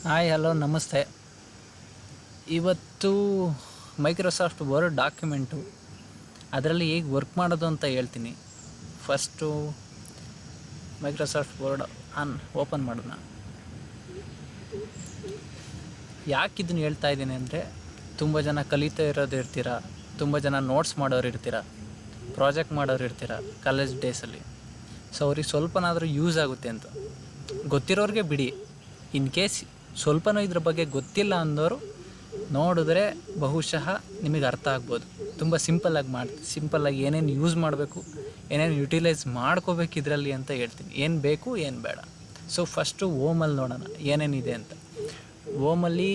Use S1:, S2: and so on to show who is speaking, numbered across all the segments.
S1: Hi hello ನಮಸ್ತೆ. ಇವತ್ತು Microsoft word document ಅದರಲ್ಲಿ ಹೇಗೆ ವರ್ಕ್ ಮಾಡೋದು ಅಂತ ಹೇಳ್ತೀನಿ. ಫಸ್ಟು ಮೈಕ್ರೋಸಾಫ್ಟ್ ವರ್ಡ್ ಓಪನ್ ಮಾಡೋಣ. ಯಾಕೆ ಇದನ್ನು ಹೇಳ್ತಾ ಇದ್ದೀನಿ ಅಂದರೆ, ತುಂಬ ಜನ ಕಲಿತಾ ಇರೋದು ಇರ್ತೀರ, ತುಂಬ ಜನ ನೋಟ್ಸ್ ಮಾಡೋರು ಇರ್ತೀರ, ಪ್ರಾಜೆಕ್ಟ್ ಮಾಡೋರು ಇರ್ತೀರ ಕಾಲೇಜ್ ಡೇಸಲ್ಲಿ. ಸೊ ಅವ್ರಿಗೆ ಸ್ವಲ್ಪನಾದರೂ ಯೂಸ್ ಆಗುತ್ತೆ ಅಂತ. ಗೊತ್ತಿರೋರಿಗೆ ಬಿಡಿ, ಇನ್ ಕೇಸ್ ಸ್ವಲ್ಪನೂ ಇದ್ರ ಬಗ್ಗೆ ಗೊತ್ತಿಲ್ಲ ಅಂದವರು ನೋಡಿದ್ರೆ ಬಹುಶಃ ನಿಮಗೆ ಅರ್ಥ ಆಗ್ಬೋದು. ತುಂಬ ಸಿಂಪಲ್ಲಾಗಿ ಏನೇನು ಯೂಸ್ ಮಾಡಬೇಕು, ಏನೇನು ಯುಟಿಲೈಸ್ ಮಾಡ್ಕೋಬೇಕು ಇದರಲ್ಲಿ ಅಂತ ಹೇಳ್ತೀನಿ. ಏನು ಬೇಕು ಏನು ಬೇಡ. ಸೊ ಫಸ್ಟು ಓಮಲ್ಲಿ ನೋಡೋಣ ಏನೇನಿದೆ ಅಂತ. ಓಮಲ್ಲಿ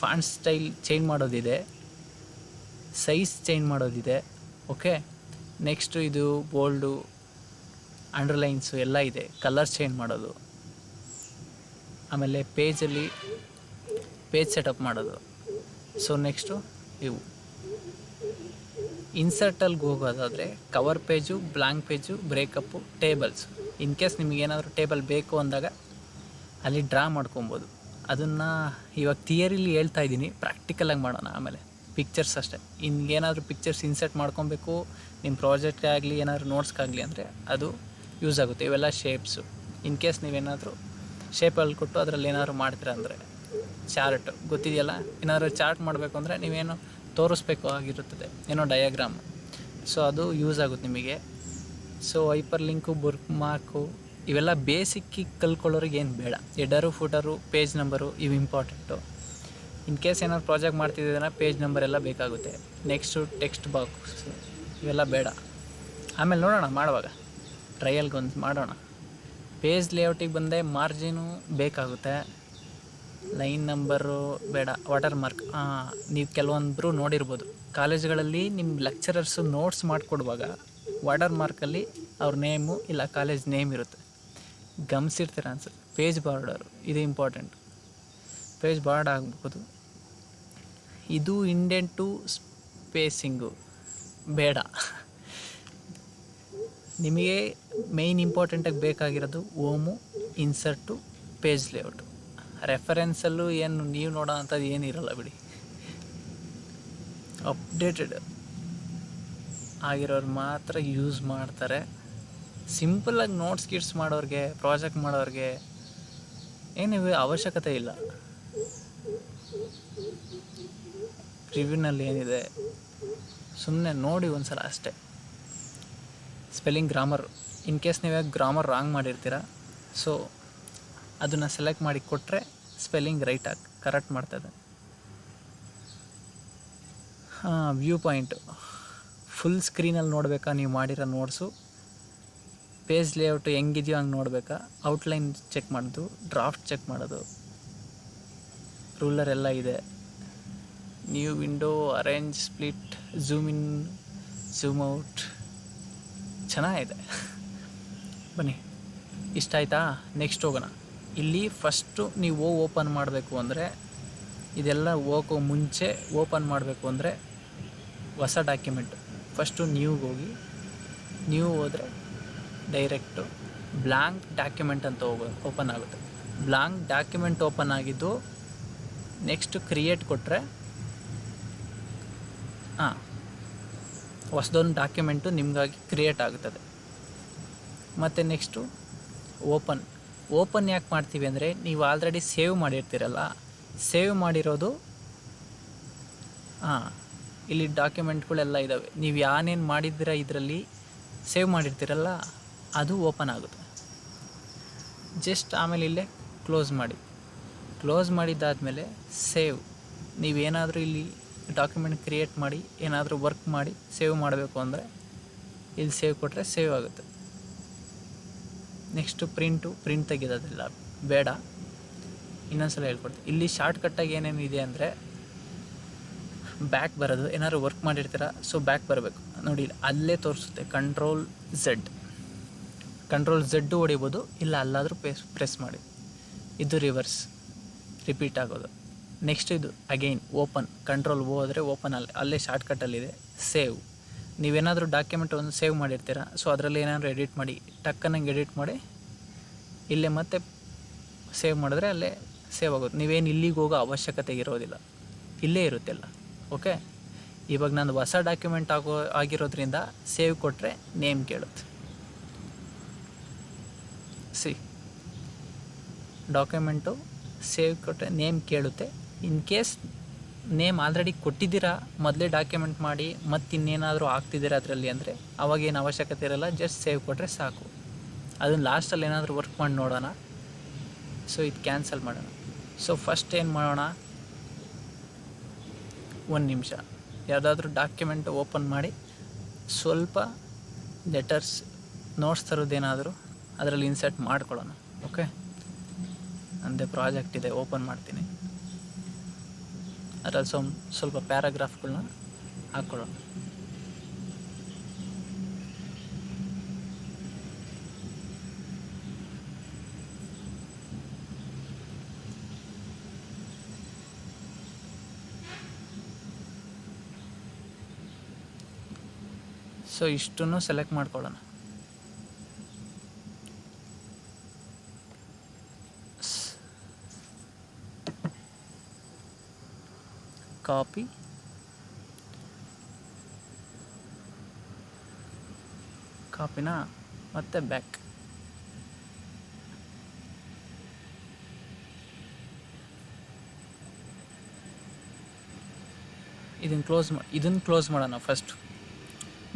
S1: ಫಾಂಟ್ ಸ್ಟೈಲ್ ಚೇಂಜ್ ಮಾಡೋದಿದೆ, ಸೈಜ್ ಚೇಂಜ್ ಮಾಡೋದಿದೆ. ಓಕೆ, ನೆಕ್ಸ್ಟು ಇದು ಬೋಲ್ಡು, ಅಂಡರ್ಲೈನ್ಸು ಎಲ್ಲ ಇದೆ. ಕಲರ್ ಚೇಂಜ್ ಮಾಡೋದು, ಆಮೇಲೆ ಪೇಜಲ್ಲಿ ಪೇಜ್ ಸೆಟಪ್ ಮಾಡೋದು. ಸೊ ನೆಕ್ಸ್ಟು ಇವು ಇನ್ಸರ್ಟಲ್ಲಿ ಹೋಗೋದಾದರೆ cover page, blank page, breakup, tables. In case ನಿಮಗೇನಾದರೂ ಟೇಬಲ್ ಬೇಕು ಅಂದಾಗ ಅಲ್ಲಿ ಡ್ರಾ ಮಾಡ್ಕೊಬೋದು. ಅದನ್ನು ಇವಾಗ ಥಿಯರಿಲಿ ಹೇಳ್ತಾ ಇದ್ದೀನಿ, ಪ್ರಾಕ್ಟಿಕಲಾಗಿ ಮಾಡೋಣ. ಆಮೇಲೆ ಪಿಕ್ಚರ್ಸ್ ಅಷ್ಟೇ. ಏನಾದರೂ ಪಿಕ್ಚರ್ಸ್ ಇನ್ಸರ್ಟ್ ಮಾಡ್ಕೊಬೇಕು ನಿಮ್ಮ ಪ್ರಾಜೆಕ್ಟ್ಗೆ ಆಗಲಿ ಏನಾದರೂ ನೋಟ್ಸ್ಗಾಗಲಿ ಅಂದರೆ ಅದು ಯೂಸ್ ಆಗುತ್ತೆ. ಇವೆಲ್ಲ ಶೇಪ್ಸು. ಇನ್ ಕೇಸ್ ನೀವೇನಾದರೂ ಶೇಪಲ್ಲಿ ಕೊಟ್ಟು ಅದರಲ್ಲಿ ಏನಾದ್ರು ಮಾಡ್ತೀರ ಅಂದರೆ, ಚಾರ್ಟ್ ಗೊತ್ತಿದೆಯಲ್ಲ, ಏನಾದರೂ ಚಾರ್ಟ್ ಮಾಡಬೇಕು ಅಂದರೆ ನೀವೇನು ತೋರಿಸ್ಬೇಕು ಆಗಿರುತ್ತದೆ, ಏನೋ ಡಯಾಗ್ರಾಮು. ಸೊ ಅದು ಯೂಸ್ ಆಗುತ್ತೆ ನಿಮಗೆ. So hyper link, book mark ಇವೆಲ್ಲ ಬೇಸಿಕ್ಕಿಗೆ ಕಲ್ತ್ಕೊಳ್ಳೋರಿಗೆ ಏನು ಬೇಡ. ಹೆಡರು, ಫೂಟರು, ಪೇಜ್ ನಂಬರು ಇವು ಇಂಪಾರ್ಟೆಂಟು. ಇನ್ ಕೇಸ್ ಏನಾದ್ರು ಪ್ರಾಜೆಕ್ಟ್ ಮಾಡ್ತಿದ್ದೀರ ಪೇಜ್ ನಂಬರ್ ಎಲ್ಲ ಬೇಕಾಗುತ್ತೆ. ನೆಕ್ಸ್ಟು ಟೆಕ್ಸ್ಟ್ ಬಾಕ್ಸ್ ಇವೆಲ್ಲ ಬೇಡ. ಆಮೇಲೆ ನೋಡೋಣ ಮಾಡುವಾಗ, ಟ್ರಯಲ್ಗೊಂದು ಮಾಡೋಣ. ಪೇಜ್ ಲೇಔಟಿಗೆ ಬಂದೆ, ಮಾರ್ಜಿನು ಬೇಕಾಗುತ್ತೆ, ಲೈನ್ ನಂಬರು ಬೇಡ, ವಾಟರ್ ಮಾರ್ಕ್. ನೀವು ಕೆಲವೊಂದರು ನೋಡಿರ್ಬೋದು, ಕಾಲೇಜ್ಗಳಲ್ಲಿ ನಿಮ್ಮ ಲೆಕ್ಚರರ್ಸು ನೋಟ್ಸ್ ಮಾಡಿಕೊಡುವಾಗ ವಾಟರ್ ಮಾರ್ಕಲ್ಲಿ ಅವ್ರ ನೇಮು ಇಲ್ಲ ಕಾಲೇಜ್ ನೇಮ್ ಇರುತ್ತೆ, ಗಮನಿಸಿರ್ತೀರ ಅನ್ಸುತ್ತೆ. ಪೇಜ್ ಬಾರ್ಡರು ಇದು ಇಂಪಾರ್ಟೆಂಟ್. ಪೇಜ್ ಬಾರ್ಡ್ ಆಗ್ಬೋದು. ಇದು ಇಂಡೆಂಟು, ಸ್ಪೇಸಿಂಗು ಬೇಡ. ನಿಮಗೆ ಮೇಯ್ನ್ ಇಂಪಾರ್ಟೆಂಟಾಗಿ ಬೇಕಾಗಿರೋದು ಓಮು, ಇನ್ಸರ್ಟು, ಪೇಜ್ ಲೇಔಟು. ರೆಫರೆನ್ಸಲ್ಲೂ ಏನು ನೀವು ನೋಡೋ ಅಂಥದ್ದು ಏನಿರಲ್ಲ ಬಿಡಿ. ಅಪ್ಡೇಟೆಡ್ ಆಗಿರೋರು ಮಾತ್ರ ಯೂಸ್ ಮಾಡ್ತಾರೆ. ಸಿಂಪಲ್ಲಾಗಿ ನೋಟ್ಸ್ ಗಿಟ್ಸ್ ಮಾಡೋರಿಗೆ, ಪ್ರಾಜೆಕ್ಟ್ ಮಾಡೋರಿಗೆ ಏನು ಅವಶ್ಯಕತೆ ಇಲ್ಲ. ರಿವ್ಯೂನಲ್ಲಿ ಏನಿದೆ ಸುಮ್ಮನೆ ನೋಡಿ ಒಂದು ಸಲ ಅಷ್ಟೇ. ಸ್ಪೆಲ್ಲಿಂಗ್, ಗ್ರಾಮರ್, ಇನ್ ಕೇಸ್ ನೀವು ಗ್ರಾಮರ್ ರಾಂಗ್ ಮಾಡಿರ್ತೀರ, ಸೊ ಅದನ್ನು ಸೆಲೆಕ್ಟ್ ಮಾಡಿ ಕೊಟ್ಟರೆ ಸ್ಪೆಲ್ಲಿಂಗ್ ರೈಟಾಗಿ ಕರೆಕ್ಟ್ ಮಾಡ್ತದೆ. ವ್ಯೂ ಪಾಯಿಂಟು ಫುಲ್ ಸ್ಕ್ರೀನಲ್ಲಿ ನೋಡಬೇಕಾ ನೀವು ಮಾಡಿರೋ ನೋಟ್ಸು? ಪೇಜ್ ಲೇಔಟು ಹೆಂಗಿದೆಯೋ ಹಂಗೆ ನೋಡಬೇಕಾ? ಔಟ್ಲೈನ್ ಚೆಕ್ ಮಾಡೋದು, ಡ್ರಾಫ್ಟ್ ಚೆಕ್ ಮಾಡೋದು, ರೂಲರ್ ಎಲ್ಲ ಇದೆ. New window, arrange, split, zoom in, zoom out ಚೆನ್ನಾಗಿದೆ. ಬನ್ನಿ, ಇಷ್ಟ ಆಯಿತಾ? ನೆಕ್ಸ್ಟ್ ಹೋಗೋಣ. ಇಲ್ಲಿ ಫಸ್ಟು ನೀವು ಓಪನ್ ಮಾಡಬೇಕು ಅಂದರೆ, ಇದೆಲ್ಲ ಹೋಗೋ ಮುಂಚೆ ಓಪನ್ ಮಾಡಬೇಕು ಅಂದರೆ ಹೊಸ ಡಾಕ್ಯುಮೆಂಟು ಫಸ್ಟು ನ್ಯೂಗೆ ಹೋಗಿ, ನ್ಯೂ ಹೋದರೆ ಡೈರೆಕ್ಟು ಬ್ಲ್ಯಾಂಕ್ ಡಾಕ್ಯುಮೆಂಟ್ ಅಂತ ಓಪನ್ ಆಗುತ್ತೆ. ಬ್ಲ್ಯಾಂಕ್ ಡಾಕ್ಯುಮೆಂಟ್ ಓಪನ್ ಆಗಿದ್ದು ನೆಕ್ಸ್ಟು ಕ್ರಿಯೇಟ್ ಕೊಟ್ಟರೆ ಹೊಸದೊಂದು ಡಾಕ್ಯುಮೆಂಟು ನಿಮಗಾಗಿ ಕ್ರಿಯೇಟ್ ಆಗುತ್ತದೆ. ಮತ್ತು ನೆಕ್ಸ್ಟು ಓಪನ್ ಯಾಕೆ ಮಾಡ್ತೀವಿ ಅಂದರೆ, ನೀವು ಆಲ್ರೆಡಿ ಸೇವ್ ಮಾಡಿರ್ತೀರಲ್ಲ, ಸೇವ್ ಮಾಡಿರೋದು ಇಲ್ಲಿ ಡಾಕ್ಯುಮೆಂಟ್ಗಳೆಲ್ಲ ಇದ್ದಾವೆ. ನೀವು ಏನೇನು ಮಾಡಿದ್ದೀರ ಇದರಲ್ಲಿ ಸೇವ್ ಮಾಡಿರ್ತೀರಲ್ಲ ಅದು ಓಪನ್ ಆಗುತ್ತೆ. ಜಸ್ಟ್ ಆಮೇಲೆ ಇಲ್ಲೇ ಕ್ಲೋಸ್ ಮಾಡಿ. ಕ್ಲೋಸ್ ಮಾಡಿದ್ದಾದಮೇಲೆ ಸೇವ್. ನೀವೇನಾದರೂ ಇಲ್ಲಿ ಡಾಕ್ಯುಮೆಂಟ್ ಕ್ರಿಯೇಟ್ ಮಾಡಿ ಏನಾದರೂ ವರ್ಕ್ ಮಾಡಿ ಸೇವ್ ಮಾಡಬೇಕು ಅಂದರೆ ಇಲ್ಲಿ ಸೇವ್ ಕೊಟ್ಟರೆ ಸೇವ್ ಆಗುತ್ತೆ. ನೆಕ್ಸ್ಟು ಪ್ರಿಂಟ್ ತೆಗೆಯೋದಿಲ್ಲ, ಬೇಡ. ಇನ್ನೊಂದ್ಸಲ ಹೇಳ್ಕೊಡ್ತೀನಿ. ಇಲ್ಲಿ ಶಾರ್ಟ್ಕಟ್ಟಾಗಿ ಏನೇನು ಇದೆ ಅಂದರೆ, ಬ್ಯಾಕ್ ಬರೋದು, ಏನಾದ್ರು ವರ್ಕ್ ಮಾಡಿರ್ತೀರ ಸೊ ಬ್ಯಾಕ್ ಬರಬೇಕು ನೋಡಿ, ಅಲ್ಲೇ ತೋರಿಸುತ್ತೆ ಕಂಟ್ರೋಲ್ ಝೆಡ್ ಹೊಡಿಬೋದು, ಇಲ್ಲ ಅಲ್ಲಾದರೂ ಪ್ರೆಸ್ ಮಾಡಿ. ಇದು ರಿವರ್ಸ್, ರಿಪೀಟ್ ಆಗೋದು. ನೆಕ್ಸ್ಟ್ ಇದು ಅಗೈನ್ ಓಪನ್, ಕಂಟ್ರೋಲ್ ಹೋದರೆ ಓಪನ್, ಅಲ್ಲೇ ಶಾರ್ಟ್ಕಟ್ಟಲ್ಲಿದೆ ಸೇವ್. ನೀವೇನಾದರೂ ಡಾಕ್ಯುಮೆಂಟ್ ಒಂದು ಸೇವ್ ಮಾಡಿರ್ತೀರ, ಸೊ ಅದರಲ್ಲಿ ಏನಾದರೂ ಎಡಿಟ್ ಮಾಡಿ ಟಕ್ಕನಂಗೆ ಎಡಿಟ್ ಮಾಡಿ ಇಲ್ಲೇ ಮತ್ತೆ ಸೇವ್ ಮಾಡಿದ್ರೆ ಅಲ್ಲೇ ಸೇವ್ ಆಗುತ್ತೆ. ನೀವೇನು ಇಲ್ಲಿಗೆ ಹೋಗೋ ಅವಶ್ಯಕತೆ ಇರೋದಿಲ್ಲ, ಇಲ್ಲೇ ಇರುತ್ತೆಲ್ಲ. ಓಕೆ, ಇವಾಗ ನಾನು ಹೊಸ ಡಾಕ್ಯುಮೆಂಟ್ ಆಗಿರೋದ್ರಿಂದ ಸೇವ್ ಕೊಟ್ಟರೆ ನೇಮ್ ಕೇಳುತ್ತೆ. ಡಾಕ್ಯುಮೆಂಟು ಸೇವ್ ಕೊಟ್ಟರೆ ನೇಮ್ ಕೇಳುತ್ತೆ. ಇನ್ ಕೇಸ್ ನೇಮ್ ಆಲ್ರೆಡಿ ಕೊಟ್ಟಿದ್ದೀರಾ ಮೊದಲೇ ಡಾಕ್ಯುಮೆಂಟ್ ಮಾಡಿ ಮತ್ತು ಇನ್ನೇನಾದರೂ ಆಗ್ತಿದ್ದೀರಾ ಅದರಲ್ಲಿ ಅಂದರೆ ಅವಾಗೇನು ಅವಶ್ಯಕತೆ ಇರೋಲ್ಲ, ಜಸ್ಟ್ ಸೇವ್ ಕೊಟ್ಟರೆ ಸಾಕು. ಅದನ್ನು ಲಾಸ್ಟಲ್ಲಿ ಏನಾದರೂ ವರ್ಕ್ ಮಾಡಿ ನೋಡೋಣ. ಸೊ ಇದು ಕ್ಯಾನ್ಸಲ್ ಮಾಡೋಣ. ಸೊ ಫಸ್ಟ್ ಏನು ಮಾಡೋಣ, ಒಂದು ನಿಮಿಷ ಯಾವುದಾದ್ರೂ ಡಾಕ್ಯುಮೆಂಟ್ ಓಪನ್ ಮಾಡಿ ಸ್ವಲ್ಪ ಲೆಟರ್ಸ್ ನೋಟ್ಸ್ ಥರದ್ದೇನಾದರೂ ಅದರಲ್ಲಿ ಇನ್ಸರ್ಟ್ ಮಾಡ್ಕೊಳ್ಳೋಣ. ಓಕೆ, ಅಂದೇ ಪ್ರಾಜೆಕ್ಟ್ ಇದೆ, ಓಪನ್ ಮಾಡ್ತೀನಿ. ಅದರಲ್ಲಿ ಸ್ವಲ್ಪ ಪ್ಯಾರಾಗ್ರಾಫ್ಗಳನ್ನ ಹಾಕ್ಕೊಳ್ಳೋಣ. ಸೊ ಇಷ್ಟನ್ನು ಸೆಲೆಕ್ಟ್ ಮಾಡ್ಕೊಳ್ಳೋಣ. ಕಾಪಿ, ಕಾಪಿನ ಮತ್ತೆ ಬ್ಯಾಕ್. ಇದನ್ನು ಕ್ಲೋಸ್ ಮಾಡೋಣ. ಫಸ್ಟ್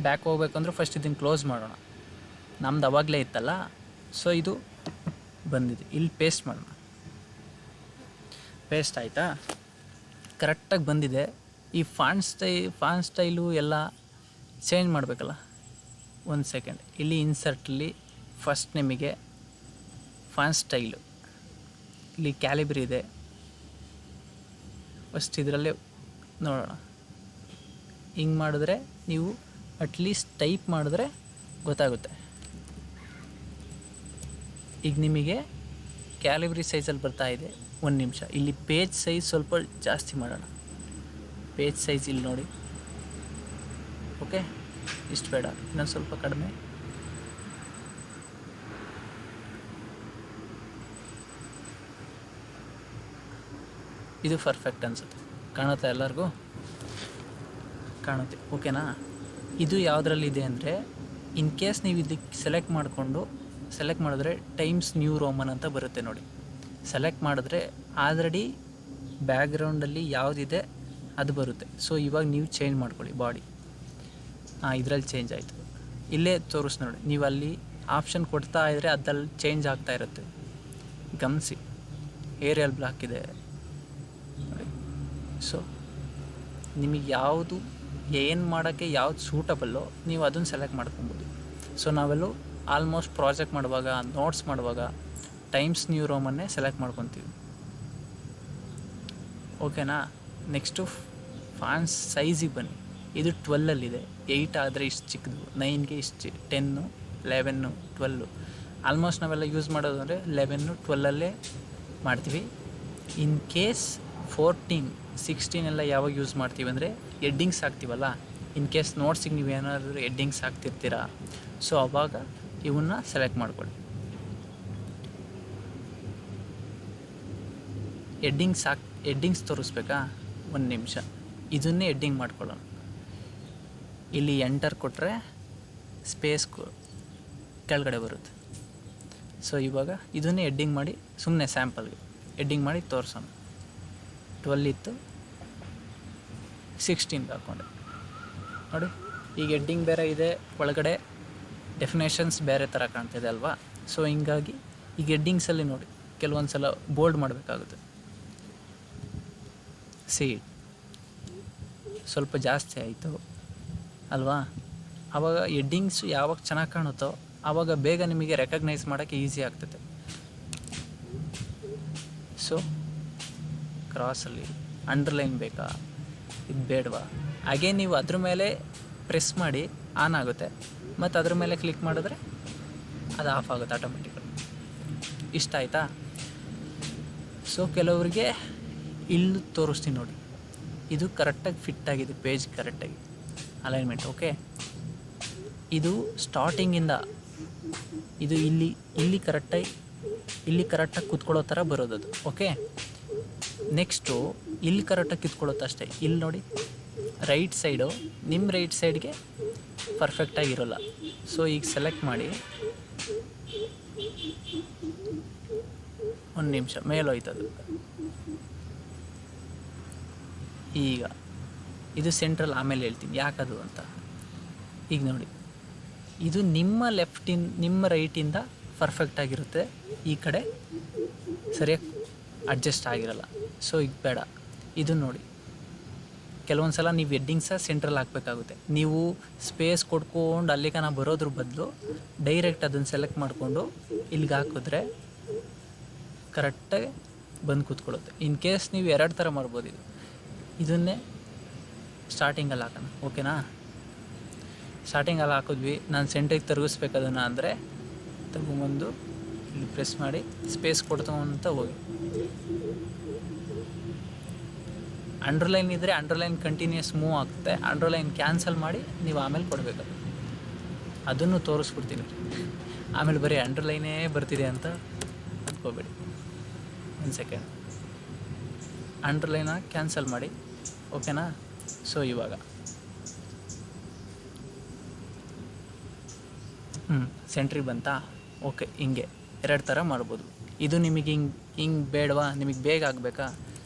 S1: ಬ್ಯಾಕ್ ಹೋಗ್ಬೇಕಂದ್ರೆ ಫಸ್ಟ್ ಇದನ್ನು ಕ್ಲೋಸ್ ಮಾಡೋಣ. ನಮ್ದು ಅವಾಗಲೇ ಇತ್ತಲ್ಲ, ಸೊ ಇದು ಬಂದಿದೆ. ಇಲ್ಲಿ ಪೇಸ್ಟ್ ಮಾಡೋಣ. ಪೇಸ್ಟ್ ಆಯಿತಾ? ಕರೆಕ್ಟಾಗಿ ಬಂದಿದೆ. ಈ ಫಾಂಟ್ ಸ್ಟೈಲು ಎಲ್ಲ ಚೇಂಜ್ ಮಾಡಬೇಕಲ್ಲ. ಒಂದು ಸೆಕೆಂಡ್, ಇಲ್ಲಿ ಇನ್ಸರ್ಟಲ್ಲಿ ಫಸ್ಟ್ ನಿಮಗೆ ಫಾಂಟ್ ಸ್ಟೈಲು, ಇಲ್ಲಿ ಕ್ಯಾಲಿಬ್ರಿ ಇದೆ. ಫಸ್ಟ್ ಇದರಲ್ಲೇ ನೋಡೋಣ. ಹಿಂಗೆ ಮಾಡಿದ್ರೆ ನೀವು ಅಟ್ಲೀಸ್ಟ್ ಟೈಪ್ ಮಾಡಿದ್ರೆ ಗೊತ್ತಾಗುತ್ತೆ. ಈಗ ನಿಮಗೆ ಕ್ಯಾಲಿಬ್ರಿ ಸೈಜಲ್ಲಿ ಬರ್ತಾ ಇದೆ. ಒಂದು ನಿಮಿಷ, ಇಲ್ಲಿ ಪೇಜ್ ಸೈಜ್ ಸ್ವಲ್ಪ ಜಾಸ್ತಿ ಮಾಡೋಣ. ಪೇಜ್ ಸೈಜ್ ಇಲ್ಲಿ ನೋಡಿ. ಓಕೆ, ಇಷ್ಟು ಬೇಡ, ಇನ್ನೊಂದು ಸ್ವಲ್ಪ ಕಡಿಮೆ. ಇದು ಪರ್ಫೆಕ್ಟ್ ಅನಿಸುತ್ತೆ. ಕಾಣುತ್ತೆ ಎಲ್ಲರಿಗೂ? ಕಾಣುತ್ತೆ. ಓಕೆನಾ? ಇದು ಯಾವುದ್ರಲ್ಲಿದೆ ಅಂದರೆ, ಇನ್ ಕೇಸ್ ನೀವು ಇದಕ್ಕೆ ಸೆಲೆಕ್ಟ್ ಮಾಡಿದ್ರೆ ಟೈಮ್ಸ್ ನ್ಯೂ ರೋಮನ್ ಅಂತ ಬರುತ್ತೆ ನೋಡಿ. ಸೆಲೆಕ್ಟ್ ಮಾಡಿದ್ರೆ ಆಲ್ರೆಡಿ ಬ್ಯಾಕ್ಗ್ರೌಂಡಲ್ಲಿ ಯಾವುದಿದೆ ಅದು ಬರುತ್ತೆ. ಸೊ ಇವಾಗ ನೀವು ಚೇಂಜ್ ಮಾಡ್ಕೊಳ್ಳಿ ಬಾಡಿ. ಇದರಲ್ಲಿ ಚೇಂಜ್ ಆಯಿತು. ಇಲ್ಲೇ ತೋರಿಸ್ ನೋಡಿ. ನೀವು ಅಲ್ಲಿ ಆಪ್ಷನ್ ಕೊಡ್ತಾ ಇದ್ದರೆ ಅದಲ್ಲಿ ಚೇಂಜ್ ಆಗ್ತಾ ಇರುತ್ತೆ. ಗಮನಿಸಿ, ಏರಿಯಲ್ ಬ್ಲಾಕ್ ಇದೆ ನೋಡಿ. ಸೊ ನಿಮಗೆ ಯಾವುದು ಏನು ಮಾಡೋಕ್ಕೆ ಯಾವ್ದು ಸೂಟಬಲ್ಲೋ ನೀವು ಅದನ್ನು ಸೆಲೆಕ್ಟ್ ಮಾಡ್ಕೊಬೋದು. ಸೊ ನಾವೆಲ್ಲೂ ಆಲ್ಮೋಸ್ಟ್ ಪ್ರಾಜೆಕ್ಟ್ ಮಾಡುವಾಗ, ನೋಟ್ಸ್ ಮಾಡುವಾಗ ಟೈಮ್ಸ್ ನ್ಯೂ ರೋಮನ್ನೇ ಸೆಲೆಕ್ಟ್ ಮಾಡ್ಕೊತೀವಿ. ಓಕೆನಾ? ನೆಕ್ಸ್ಟು ಫಾಂಟ್ ಸೈಜಿಗೆ ಬನ್ನಿ. ಇದು 12ಅಲ್ಲಿದೆ. 8 ಆದರೆ ಇಷ್ಟು ಚಿಕ್ಕದು, 9ಗೆ ಇಷ್ಟು, 10, 11, 12. ಆಲ್ಮೋಸ್ಟ್ ನಾವೆಲ್ಲ ಯೂಸ್ ಮಾಡೋದು ಅಂದರೆ 11, 12ಅಲ್ಲೇ ಮಾಡ್ತೀವಿ. ಇನ್ ಕೇಸ್ 14, 16 ಎಲ್ಲ ಯಾವಾಗ ಯೂಸ್ ಮಾಡ್ತೀವಿ ಅಂದರೆ ಎಡ್ಡಿಂಗ್ಸ್ ಹಾಕ್ತೀವಲ್ಲ. ಇನ್ ಕೇಸ್ ನೋಟ್ಸಿಗೆ ನೀವು ಏನಾದರೂ ಎಡ್ಡಿಂಗ್ಸ್ ಹಾಕ್ತಿರ್ತೀರಾ, ಸೊ ಆವಾಗ ಇವನ್ನ ಸೆಲೆಕ್ಟ್ ಮಾಡ್ಕೊಳ್ಳಿ. ಎಡ್ಡಿಂಗ್ಸ್ ತೋರಿಸ್ಬೇಕಾ? ಒಂದು ನಿಮಿಷ, ಇದನ್ನೇ ಎಡ್ಡಿಂಗ್ ಮಾಡ್ಕೊಳ್ಳೋಣ. ಇಲ್ಲಿ ಎಂಟರ್ ಕೊಟ್ಟರೆ ಸ್ಪೇಸ್ ಕೆಳಗಡೆ ಬರುತ್ತೆ. ಸೊ ಇವಾಗ ಇದನ್ನೇ ಎಡ್ಡಿಂಗ್ ಮಾಡಿ, ಸುಮ್ಮನೆ ಸ್ಯಾಂಪಲ್ಗೆ ಎಡ್ಡಿಂಗ್ ಮಾಡಿ ತೋರಿಸೋಣ. 12 ಇತ್ತು, 16ಗೆ ಹಾಕ್ಕೊಂಡೆ ನೋಡಿ. ಈಗ ಎಡ್ಡಿಂಗ್ ಬೇರೆ ಇದೆ, ಒಳಗಡೆ ಡೆಫಿನೇಷನ್ಸ್ ಬೇರೆ ಥರ ಕಾಣ್ತಿದೆ ಅಲ್ವಾ? ಸೊ ಹಿಂಗಾಗಿ ಈಗ ಎಡ್ಡಿಂಗ್ಸಲ್ಲಿ ನೋಡಿ, ಕೆಲವೊಂದು ಸಲ ಬೋಲ್ಡ್ ಮಾಡಬೇಕಾಗುತ್ತೆ. ಸ್ವಲ್ಪ ಜಾಸ್ತಿ ಆಯಿತು ಅಲ್ವಾ? ಆವಾಗ ಎಡ್ಡಿಂಗ್ಸ್ ಯಾವಾಗ ಚೆನ್ನಾಗಿ ಕಾಣುತ್ತೋ ಆವಾಗ ಬೇಗ ನಿಮಗೆ ರೆಕಗ್ನೈಸ್ ಮಾಡೋಕ್ಕೆ ಈಸಿ ಆಗ್ತದೆ. ಸೊ ಕ್ರಾಸಲ್ಲಿ ಅಂಡರ್ಲೈನ್ ಬೇಕಾ, ಇದು ಬೇಡವಾ? ಹಾಗೇ ನೀವು ಅದ್ರ ಮೇಲೆ ಪ್ರೆಸ್ ಮಾಡಿ ಆನ್ ಆಗುತ್ತೆ, ಮತ್ತು ಅದ್ರ ಮೇಲೆ ಕ್ಲಿಕ್ ಮಾಡಿದ್ರೆ ಅದು ಆಫ್ ಆಗುತ್ತೆ ಆಟೋಮೆಟಿಕಲಿ. ಇಷ್ಟ ಆಯಿತಾ? ಸೊ ಕೆಲವರಿಗೆ ಇಲ್ಲಿ ತೋರಿಸ್ತೀನಿ ನೋಡಿ, ಇದು ಕರೆಕ್ಟಾಗಿ ಫಿಟ್ ಆಗಿದೆ, ಪೇಜ್ ಕರೆಕ್ಟಾಗಿ ಅಲೈನ್ಮೆಂಟ್. ಓಕೆ, ಇದು ಸ್ಟಾರ್ಟಿಂಗಿಂದ ಇದು ಇಲ್ಲಿ ಕರೆಕ್ಟಾಗಿ ಇಲ್ಲಿ ಕರೆಕ್ಟಾಗಿ ಕೂತ್ಕೊಳ್ಳೋ ಥರ ಬರೋದದು. ಓಕೆ, ನೆಕ್ಸ್ಟು ಇಲ್ಲಿ ಕರೆಕ್ಟಾಗಿ ಕಿತ್ಕೊಳ್ಳುತ್ತೆ ಅಷ್ಟೇ. ಇಲ್ಲಿ ನೋಡಿ, ರೈಟ್ ಸೈಡು ನಿಮ್ಮ ರೈಟ್ ಸೈಡ್ಗೆ ಪರ್ಫೆಕ್ಟಾಗಿರೋಲ್ಲ. ಸೊ ಈಗ ಸೆಲೆಕ್ಟ್ ಮಾಡಿ, ಒಂದು ನಿಮಿಷ ಮೇಲೋಯ್ತದು. ಈಗ ಇದು ಸೆಂಟ್ರಲ್, ಆಮೇಲೆ ಹೇಳ್ತೀನಿ ಯಾಕದು ಅಂತ. ಈಗ ನೋಡಿ, ಇದು ನಿಮ್ಮ ರೈಟಿಂದ ಪರ್ಫೆಕ್ಟಾಗಿರುತ್ತೆ, ಈ ಕಡೆ ಸರಿಯಾಗಿ ಅಡ್ಜಸ್ಟ್ ಆಗಿರಲ್ಲ. ಸೊ ಈಗ ಬೇಡ. ಇದು ನೋಡಿ, ಕೆಲವೊಂದು ಸಲ ನೀವು ಹೆಡ್ಡಿಂಗ್ಸ ಸೆಂಟ್ರಲ್ ಹಾಕಬೇಕಾಗುತ್ತೆ. ನೀವು ಸ್ಪೇಸ್ ಕೊಡ್ಕೊಂಡು ಅಲ್ಲಿಗೆ ನಾವು ಬರೋದ್ರ ಬದಲು ಡೈರೆಕ್ಟ್ ಅದನ್ನು ಸೆಲೆಕ್ಟ್ ಮಾಡಿಕೊಂಡು ಇಲ್ಲಿಗೆ ಹಾಕಿದ್ರೆ ಕರೆಕ್ಟಾಗಿ ಬಂದು ಕೂತ್ಕೊಳ್ಳುತ್ತೆ. ಇನ್ ಕೇಸ್ ನೀವು ಎರಡು ಥರ ಮಾಡ್ಬೋದು. ಇದನ್ನೇ ಸ್ಟಾರ್ಟಿಂಗಲ್ಲಿ ಹಾಕೋಣ, ಓಕೆನಾ? ಸ್ಟಾರ್ಟಿಂಗಲ್ಲಿ ಹಾಕಿದ್ವಿ, ನಾನು ಸೆಂಟ್ರಿಗೆ ತಿರುಗಿಸ್ಬೇಕು ಅದನ್ನು ಅಂದರೆ ತಗೊಂಬಂದು ಇಲ್ಲಿ ಪ್ರೆಸ್ ಮಾಡಿ ಸ್ಪೇಸ್ ಕೊಡ್ತಾ ಹೋಗಿ. ಅಂಡರ್ಲೈನ್ ಇದ್ದರೆ ಅಂಡರ್ಲೈನ್ ಕಂಟಿನ್ಯೂಸ್ ಮೂವ್ ಆಗುತ್ತೆ. ಅಂಡರ್ಲೈನ್ ಕ್ಯಾನ್ಸಲ್ ಮಾಡಿ ನೀವು ಆಮೇಲೆ ಕೊಡಬೇಕು. ಅದನ್ನು ತೋರಿಸ್ಬಿಡ್ತೀನಿ. ಆಮೇಲೆ ಬರೀ ಅಂಡರ್ಲೈನೇ ಬರ್ತಿದೆ ಅಂತ ಅಂದ್ಕೋಬೇಡಿ. ಒಂದು ಸೆಕೆಂಡ್, ಅಂಡರ್ಲೈನ ಕ್ಯಾನ್ಸಲ್ ಮಾಡಿ, ಓಕೆನಾ? ಸೊ ಇವಾಗ ಸೆಂಟ್ರಿಗೆ ಬಂತಾ? ಓಕೆ, ಹಿಂಗೆ ಎರಡು ಥರ ಮಾಡ್ಬೋದು. ಇದು ನಿಮಗೆ ಹಿಂಗೆ ಬೇಡವಾ, ನಿಮಗೆ ಬೇಗ ಆಗಬೇಕಾ?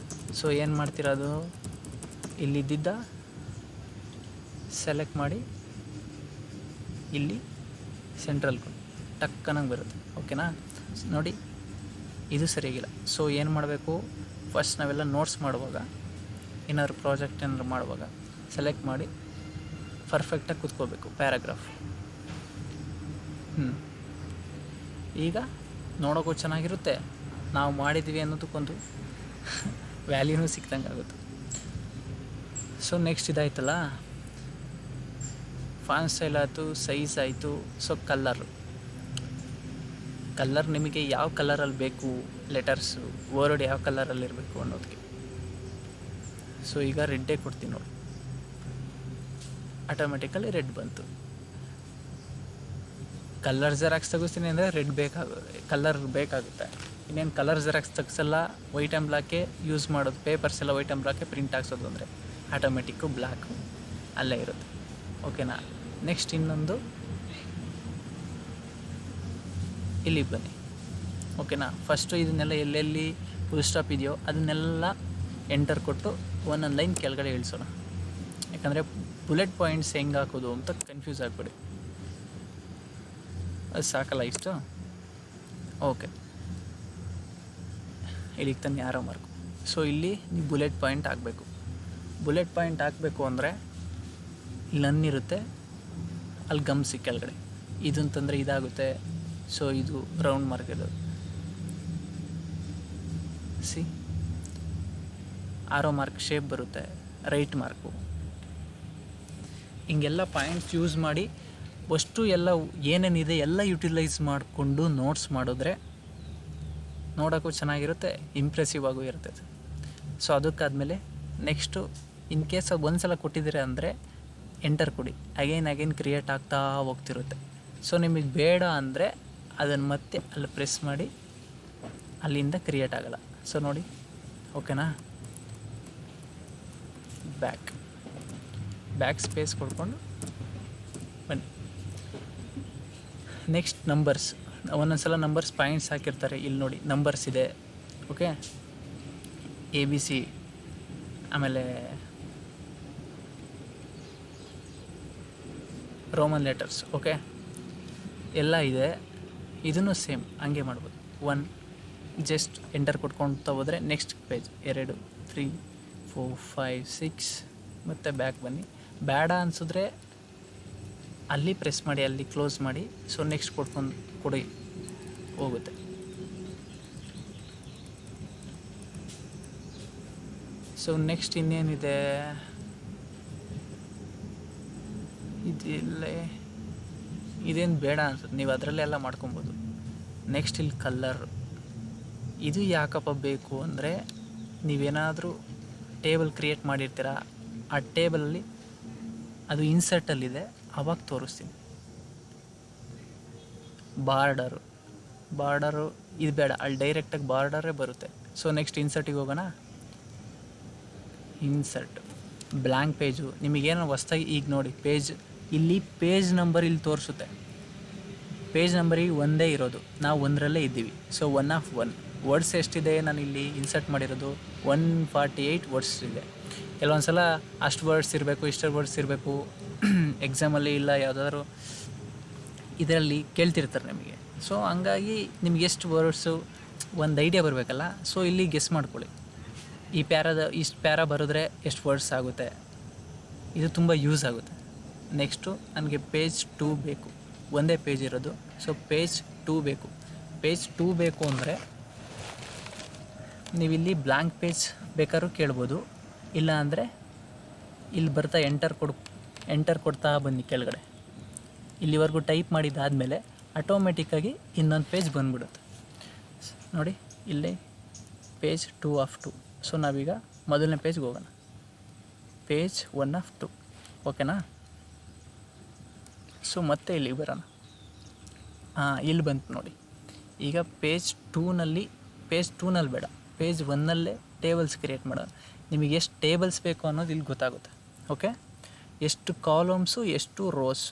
S1: ಸೊ ಏನು ಮಾಡ್ತಿರೋದು, ಇಲ್ಲಿದ್ದ ಸೆಲೆಕ್ಟ್ ಮಾಡಿ ಇಲ್ಲಿ ಸೆಂಟ್ರಲ್ ಟಕ್ಕನಾಗಿ ಬರುತ್ತೆ, ಓಕೆನಾ? ನೋಡಿ, ಇದು ಸರಿಯಾಗಿಲ್ಲ. ಸೊ ಏನು ಮಾಡಬೇಕು, ಫಸ್ಟ್ ನಾವೆಲ್ಲ ನೋಟ್ಸ್ ಮಾಡುವಾಗ, ಏನಾದ್ರು ಪ್ರಾಜೆಕ್ಟ್ ಏನಾದ್ರು ಮಾಡುವಾಗ ಸೆಲೆಕ್ಟ್ ಮಾಡಿ ಪರ್ಫೆಕ್ಟಾಗಿ ಕೂತ್ಕೋಬೇಕು ಪ್ಯಾರಾಗ್ರಾಫ್. ಈಗ ನೋಡೋಕ್ಕೂ ಚೆನ್ನಾಗಿರುತ್ತೆ, ನಾವು ಮಾಡಿದ್ವಿ ಅನ್ನೋದಕ್ಕೊಂದು ವ್ಯಾಲ್ಯೂನೂ ಸಿಕ್ದಂಗೆ ಆಗುತ್ತೆ. ಸೊ ನೆಕ್ಸ್ಟ್ ಇದಾಯ್ತಲ್ಲ, ಫಾಂಟ್ ಸ್ಟೈಲ್ ಆಯಿತು, ಸೈಜ್ ಆಯಿತು. ಸೊ ಕಲ್ಲರ್ ನಿಮಗೆ ಯಾವ ಕಲರಲ್ಲಿ ಬೇಕು, ಲೆಟರ್ಸು ವರ್ಡ್ ಯಾವ ಕಲರಲ್ಲಿ ಇರಬೇಕು ಅನ್ನೋದಕ್ಕೆ. ಸೊ ಈಗ ರೆಡ್ಡೇ ಕೊಡ್ತೀನಿ ನೋಡಿ, ಆಟೋಮೆಟಿಕಲಿ ರೆಡ್ ಬಂತು. ಕಲರ್ ಜೆರಾಕ್ಸ್ ತೆಗಿಸ್ತೀನಿ ಅಂದರೆ ರೆಡ್ ಕಲರ್ ಬೇಕಾಗುತ್ತೆ. ಇನ್ನೇನು ಕಲರ್ ಜೆರಾಕ್ಸ್ ತೆಗ್ಸಲ್ಲ, ವೈಟ್ ಆ್ಯಂಡ್ ಬ್ಲ್ಯಾಕೇ ಯೂಸ್ ಮಾಡೋದು. ಪೇಪರ್ಸ್ ಎಲ್ಲ ವೈಟ್ ಆ್ಯಂಡ್ ಬ್ಲ್ಯಾಕೇ ಪ್ರಿಂಟ್ ಹಾಕ್ಸೋದು ಅಂದರೆ ಆಟೋಮೆಟಿಕ್ಕು ಬ್ಲ್ಯಾಕು ಅಲ್ಲೇ ಇರುತ್ತೆ, ಓಕೆನಾ? ನೆಕ್ಸ್ಟ್ ಇನ್ನೊಂದು, ಇಲ್ಲಿಗೆ ಬನ್ನಿ, ಓಕೆನಾ? ಫಸ್ಟು ಇದನ್ನೆಲ್ಲ ಎಲ್ಲೆಲ್ಲಿ ಫುಲ್ ಸ್ಟಾಪ್ ಇದೆಯೋ ಅದನ್ನೆಲ್ಲ ಎಂಟರ್ ಕೊಟ್ಟು ಒಂದೊಂದು ಲೈನ್ ಕೆಳಗಡೆ ಇಳಿಸೋಣ. ಯಾಕಂದರೆ ಬುಲೆಟ್ ಪಾಯಿಂಟ್ಸ್ ಹೆಂಗೆ ಹಾಕೋದು ಅಂತ ಕನ್ಫ್ಯೂಸ್ ಆಗಿಬಿಡಿ. ಅದು ಸಾಕಲ್ಲ ಇಷ್ಟು? ಓಕೆ, ಇಲ್ಲಿಗೆ ತಾನೆ ಯಾರೋ ಮಾರ್ಕು. ಸೊ ಇಲ್ಲಿ ನೀವು ಬುಲೆಟ್ ಪಾಯಿಂಟ್ ಹಾಕಬೇಕು. ಬುಲೆಟ್ ಪಾಯಿಂಟ್ ಹಾಕಬೇಕು ಅಂದರೆ ಇಲ್ಲಿ ಅನ್ನಿರುತ್ತೆ, ಅಲ್ಲಿ ಗಮ್ಸಿ ಕೆಳಗಡೆ. ಇದು ಅಂತಂದರೆ ಇದಾಗುತ್ತೆ. ಸೊ ಇದು ರೌಂಡ್ ಮಾರ್ಕ್ ಇರೋದು, ಸಿ ಆರೋ ಮಾರ್ಕ್ ಶೇಪ್ ಬರುತ್ತೆ, ರೈಟ್ ಮಾರ್ಕು. ಹಿಂಗೆಲ್ಲ ಪಾಯಿಂಟ್ಸ್ ಯೂಸ್ ಮಾಡಿ ಅಷ್ಟು ಎಲ್ಲ ಏನೇನಿದೆ ಎಲ್ಲ ಯುಟಿಲೈಸ್ ಮಾಡಿಕೊಂಡು ನೋಟ್ಸ್ ಮಾಡಿದ್ರೆ ನೋಡೋಕ್ಕೂ ಚೆನ್ನಾಗಿರುತ್ತೆ, ಇಂಪ್ರೆಸಿವ್ ಆಗೂ ಇರ್ತದೆ. ಸೊ ಅದಕ್ಕಾದಮೇಲೆ ನೆಕ್ಸ್ಟು ಇನ್ ಕೇಸ್ ಅದು ಒಂದು ಸಲ ಕೊಟ್ಟಿದ್ದೀರ ಅಂದರೆ ಎಂಟರ್ ಕೊಡಿ, ಅಗೈನ್ ಕ್ರಿಯೇಟ್ ಆಗ್ತಾ ಹೋಗ್ತಿರುತ್ತೆ. ಸೊ ನಿಮಗೆ ಬೇಡ ಅಂದರೆ ಅದನ್ನು ಮತ್ತೆ ಅಲ್ಲಿ ಪ್ರೆಸ್ ಮಾಡಿ ಅಲ್ಲಿಂದ ಕ್ರಿಯೇಟ್ ಆಗಲ್ಲ. ಸೊ ನೋಡಿ, ಓಕೆನಾ? ಬ್ಯಾಕ್ ಸ್ಪೇಸ್ ಕೊಡ್ಕೊಂಡು ಬನ್ನಿ. ನೆಕ್ಸ್ಟ್ ನಂಬರ್ಸ್, ಒಂದೊಂದು ಸಲ ನಂಬರ್ಸ್ ಪಾಯಿಂಟ್ಸ್ ಹಾಕಿರ್ತಾರೆ. ಇಲ್ಲಿ ನೋಡಿ ನಂಬರ್ಸ್ ಇದೆ, ಓಕೆ? ABC, ಆಮೇಲೆ ರೋಮನ್ ಲೆಟರ್ಸ್, ಓಕೆ? ಎಲ್ಲ ಇದೆ. ಇದನ್ನು ಸೇಮ್ ಹಂಗೆ ಮಾಡ್ಬೋದು. 1 ಜಸ್ಟ್ ಎಂಟರ್ ಕೊಟ್ಕೊಳ್ತಾ ಹೋದರೆ ನೆಕ್ಸ್ಟ್ ಪೇಜ್ 2 3 4 5 6 ಮತ್ತು ಬ್ಯಾಕ್ ಬನ್ನಿ. ಬೇಡ ಅನಿಸಿದ್ರೆ ಅಲ್ಲಿ ಪ್ರೆಸ್ ಮಾಡಿ, ಅಲ್ಲಿ ಕ್ಲೋಸ್ ಮಾಡಿ. ಸೊ ನೆಕ್ಸ್ಟ್ ಕೊಟ್ಕೊಂಡು ಕೊಡಿ, ಹೋಗುತ್ತೆ. ಸೊ ನೆಕ್ಸ್ಟ್ ಇನ್ನೇನಿದೆ, ಇದೇನು ಬೇಡ ಅನ್ಸುತ್ತೆ, ನೀವು ಅದರಲ್ಲೆಲ್ಲ ಮಾಡ್ಕೊಬೋದು. ನೆಕ್ಸ್ಟ್ ಇಲ್ಲಿ ಕಲ್ಲರ್, ಇದು ಯಾಕಪ್ಪ ಬೇಕು ಅಂದರೆ ನೀವೇನಾದರೂ ಟೇಬಲ್ ಕ್ರಿಯೇಟ್ ಮಾಡಿರ್ತೀರ, ಆ ಟೇಬಲಲ್ಲಿ ಅದು ಇನ್ಸರ್ಟಲ್ಲಿದೆ, ಆವಾಗ ತೋರಿಸ್ತೀನಿ. ಬಾರ್ಡರು ಇದು ಬೇಡ, ಅಲ್ಲಿ ಡೈರೆಕ್ಟಾಗಿ ಬಾರ್ಡರೇ ಬರುತ್ತೆ. ಸೊ ನೆಕ್ಸ್ಟ್ ಇನ್ಸರ್ಟಿಗೆ ಹೋಗೋಣ. ಇನ್ಸರ್ಟ್ ಬ್ಲ್ಯಾಂಕ್ ಪೇಜು, ನಿಮಗೇನೋ ಹೊಸ್ದಾಗಿ ಈಗ ನೋಡಿ ಇಲ್ಲಿ ಪೇಜ್ ನಂಬರ್ ಇಲ್ಲಿ ತೋರಿಸುತ್ತೆ. ಪೇಜ್ ನಂಬರಿಗೆ ಒಂದೇ ಇರೋದು, ನಾವು ಒಂದರಲ್ಲೇ ಇದ್ದೀವಿ. ಸೊ 1 of 1 ವರ್ಡ್ಸ್ ಎಷ್ಟಿದೆ ನಾನು ಇಲ್ಲಿ ಇನ್ಸರ್ಟ್ ಮಾಡಿರೋದು 148 ವರ್ಡ್ಸ್ ಇದೆ. ಕೆಲವೊಂದು ಸಲ ಅಷ್ಟು ವರ್ಡ್ಸ್ ಇರಬೇಕು, ಇಷ್ಟು ವರ್ಡ್ಸ್ ಇರಬೇಕು ಎಕ್ಸಾಮಲ್ಲಿ, ಇಲ್ಲ ಯಾವುದಾದ್ರು ಇದರಲ್ಲಿ ಕೇಳ್ತಿರ್ತಾರೆ ನಿಮಗೆ. ಸೊ ಹಂಗಾಗಿ ನಿಮ್ಗೆ ಎಷ್ಟು ವರ್ಡ್ಸು ಒಂದು ಐಡಿಯಾ ಬರಬೇಕಲ್ಲ. ಸೊ ಇಲ್ಲಿ ಗೆಸ್ ಮಾಡ್ಕೊಳ್ಳಿ, ಇಷ್ಟು ಪ್ಯಾರಾ ಬರೆದ್ರೆ ಎಷ್ಟು ವರ್ಡ್ಸ್ ಆಗುತ್ತೆ. ಇದು ತುಂಬ ಯೂಸ್ ಆಗುತ್ತೆ. ನೆಕ್ಸ್ಟು ನನಗೆ ಪೇಜ್ 2 ಬೇಕು, ಒಂದೇ ಪೇಜ್ ಇರೋದು. ಸೊ ಪೇಜ್ 2 ಬೇಕು. ಪೇಜ್ 2 ಬೇಕು ಅಂದರೆ ನೀವಿಲ್ಲಿ ಬ್ಲ್ಯಾಂಕ್ ಪೇಜ್ ಬೇಕಾದ್ರೂ ಕೇಳ್ಬೋದು, ಇಲ್ಲ ಅಂದರೆ ಇಲ್ಲಿ ಬರ್ತಾ ಎಂಟರ್ ಕೊಡ್ತಾ ಬನ್ನಿ ಕೆಳಗಡೆ. ಇಲ್ಲಿವರೆಗೂ ಟೈಪ್ ಮಾಡಿದ್ದಾದಮೇಲೆ ಆಟೋಮೆಟಿಕ್ಕಾಗಿ ಇನ್ನೊಂದು ಪೇಜ್ ಬಂದ್ಬಿಡುತ್ತೆ ನೋಡಿ. ಇಲ್ಲಿ ಪೇಜ್ 2 of 2. ಸೊ ನಾವೀಗ ಮೊದಲನೇ ಪೇಜ್ಗೆ ಹೋಗೋಣ. ಪೇಜ್ 1 of 2 ಓಕೆನಾ. ಸೊ ಮತ್ತೆ ಇಲ್ಲಿಗೆ ಬರೋಣ. ಇಲ್ಲಿ ಬಂತು ನೋಡಿ. ಈಗ ಪೇಜ್ 2ನಲ್ಲಿ ಬೇಡ, ಪೇಜ್ 1ನಲ್ಲೇ ಟೇಬಲ್ಸ್ ಕ್ರಿಯೇಟ್ ಮಾಡೋಣ. ನಿಮಗೆ ಎಷ್ಟು ಟೇಬಲ್ಸ್ ಬೇಕು ಅನ್ನೋದು ಇಲ್ಲಿ ಗೊತ್ತಾಗುತ್ತೆ. ಓಕೆ, ಎಷ್ಟು ಕಾಲಮ್ಸು, ಎಷ್ಟು ರೋಸ್.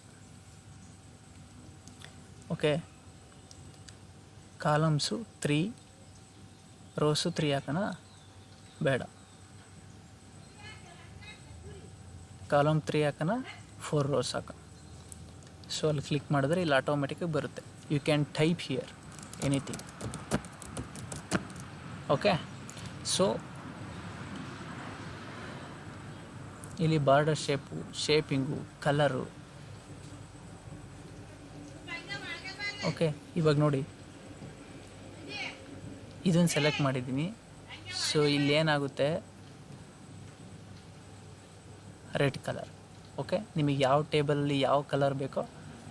S1: ಓಕೆ, ಕಾಲಮ್ಸು 3, ರೋಸು 3 ಹಾಕೋಣ. ಬೇಡ, ಕಾಲಮ್ 3 ಹಾಕೋಣ, 4 ರೋಸ್ ಹಾಕೋಣ. ಸೊ ಅಲ್ಲಿ ಕ್ಲಿಕ್ ಮಾಡಿದ್ರೆ ಇಲ್ಲಿ ಆಟೋಮೆಟಿಕಾಗಿ ಬರುತ್ತೆ. You can type here anything. Okay, so ಇಲ್ಲಿ ಬಾರ್ಡರ್ ಶೇಪಿಂಗು, ಕಲರು. ಓಕೆ, ಇವಾಗ ನೋಡಿ ಇದನ್ನು ಸೆಲೆಕ್ಟ್ ಮಾಡಿದ್ದೀನಿ. ಸೊ ಇಲ್ಲಿ ಏನಾಗುತ್ತೆ, ರೆಡ್ ಕಲರ್. ಓಕೆ, ನಿಮಗೆ ಯಾವ ಟೇಬಲಲ್ಲಿ ಯಾವ ಕಲರ್ ಬೇಕೋ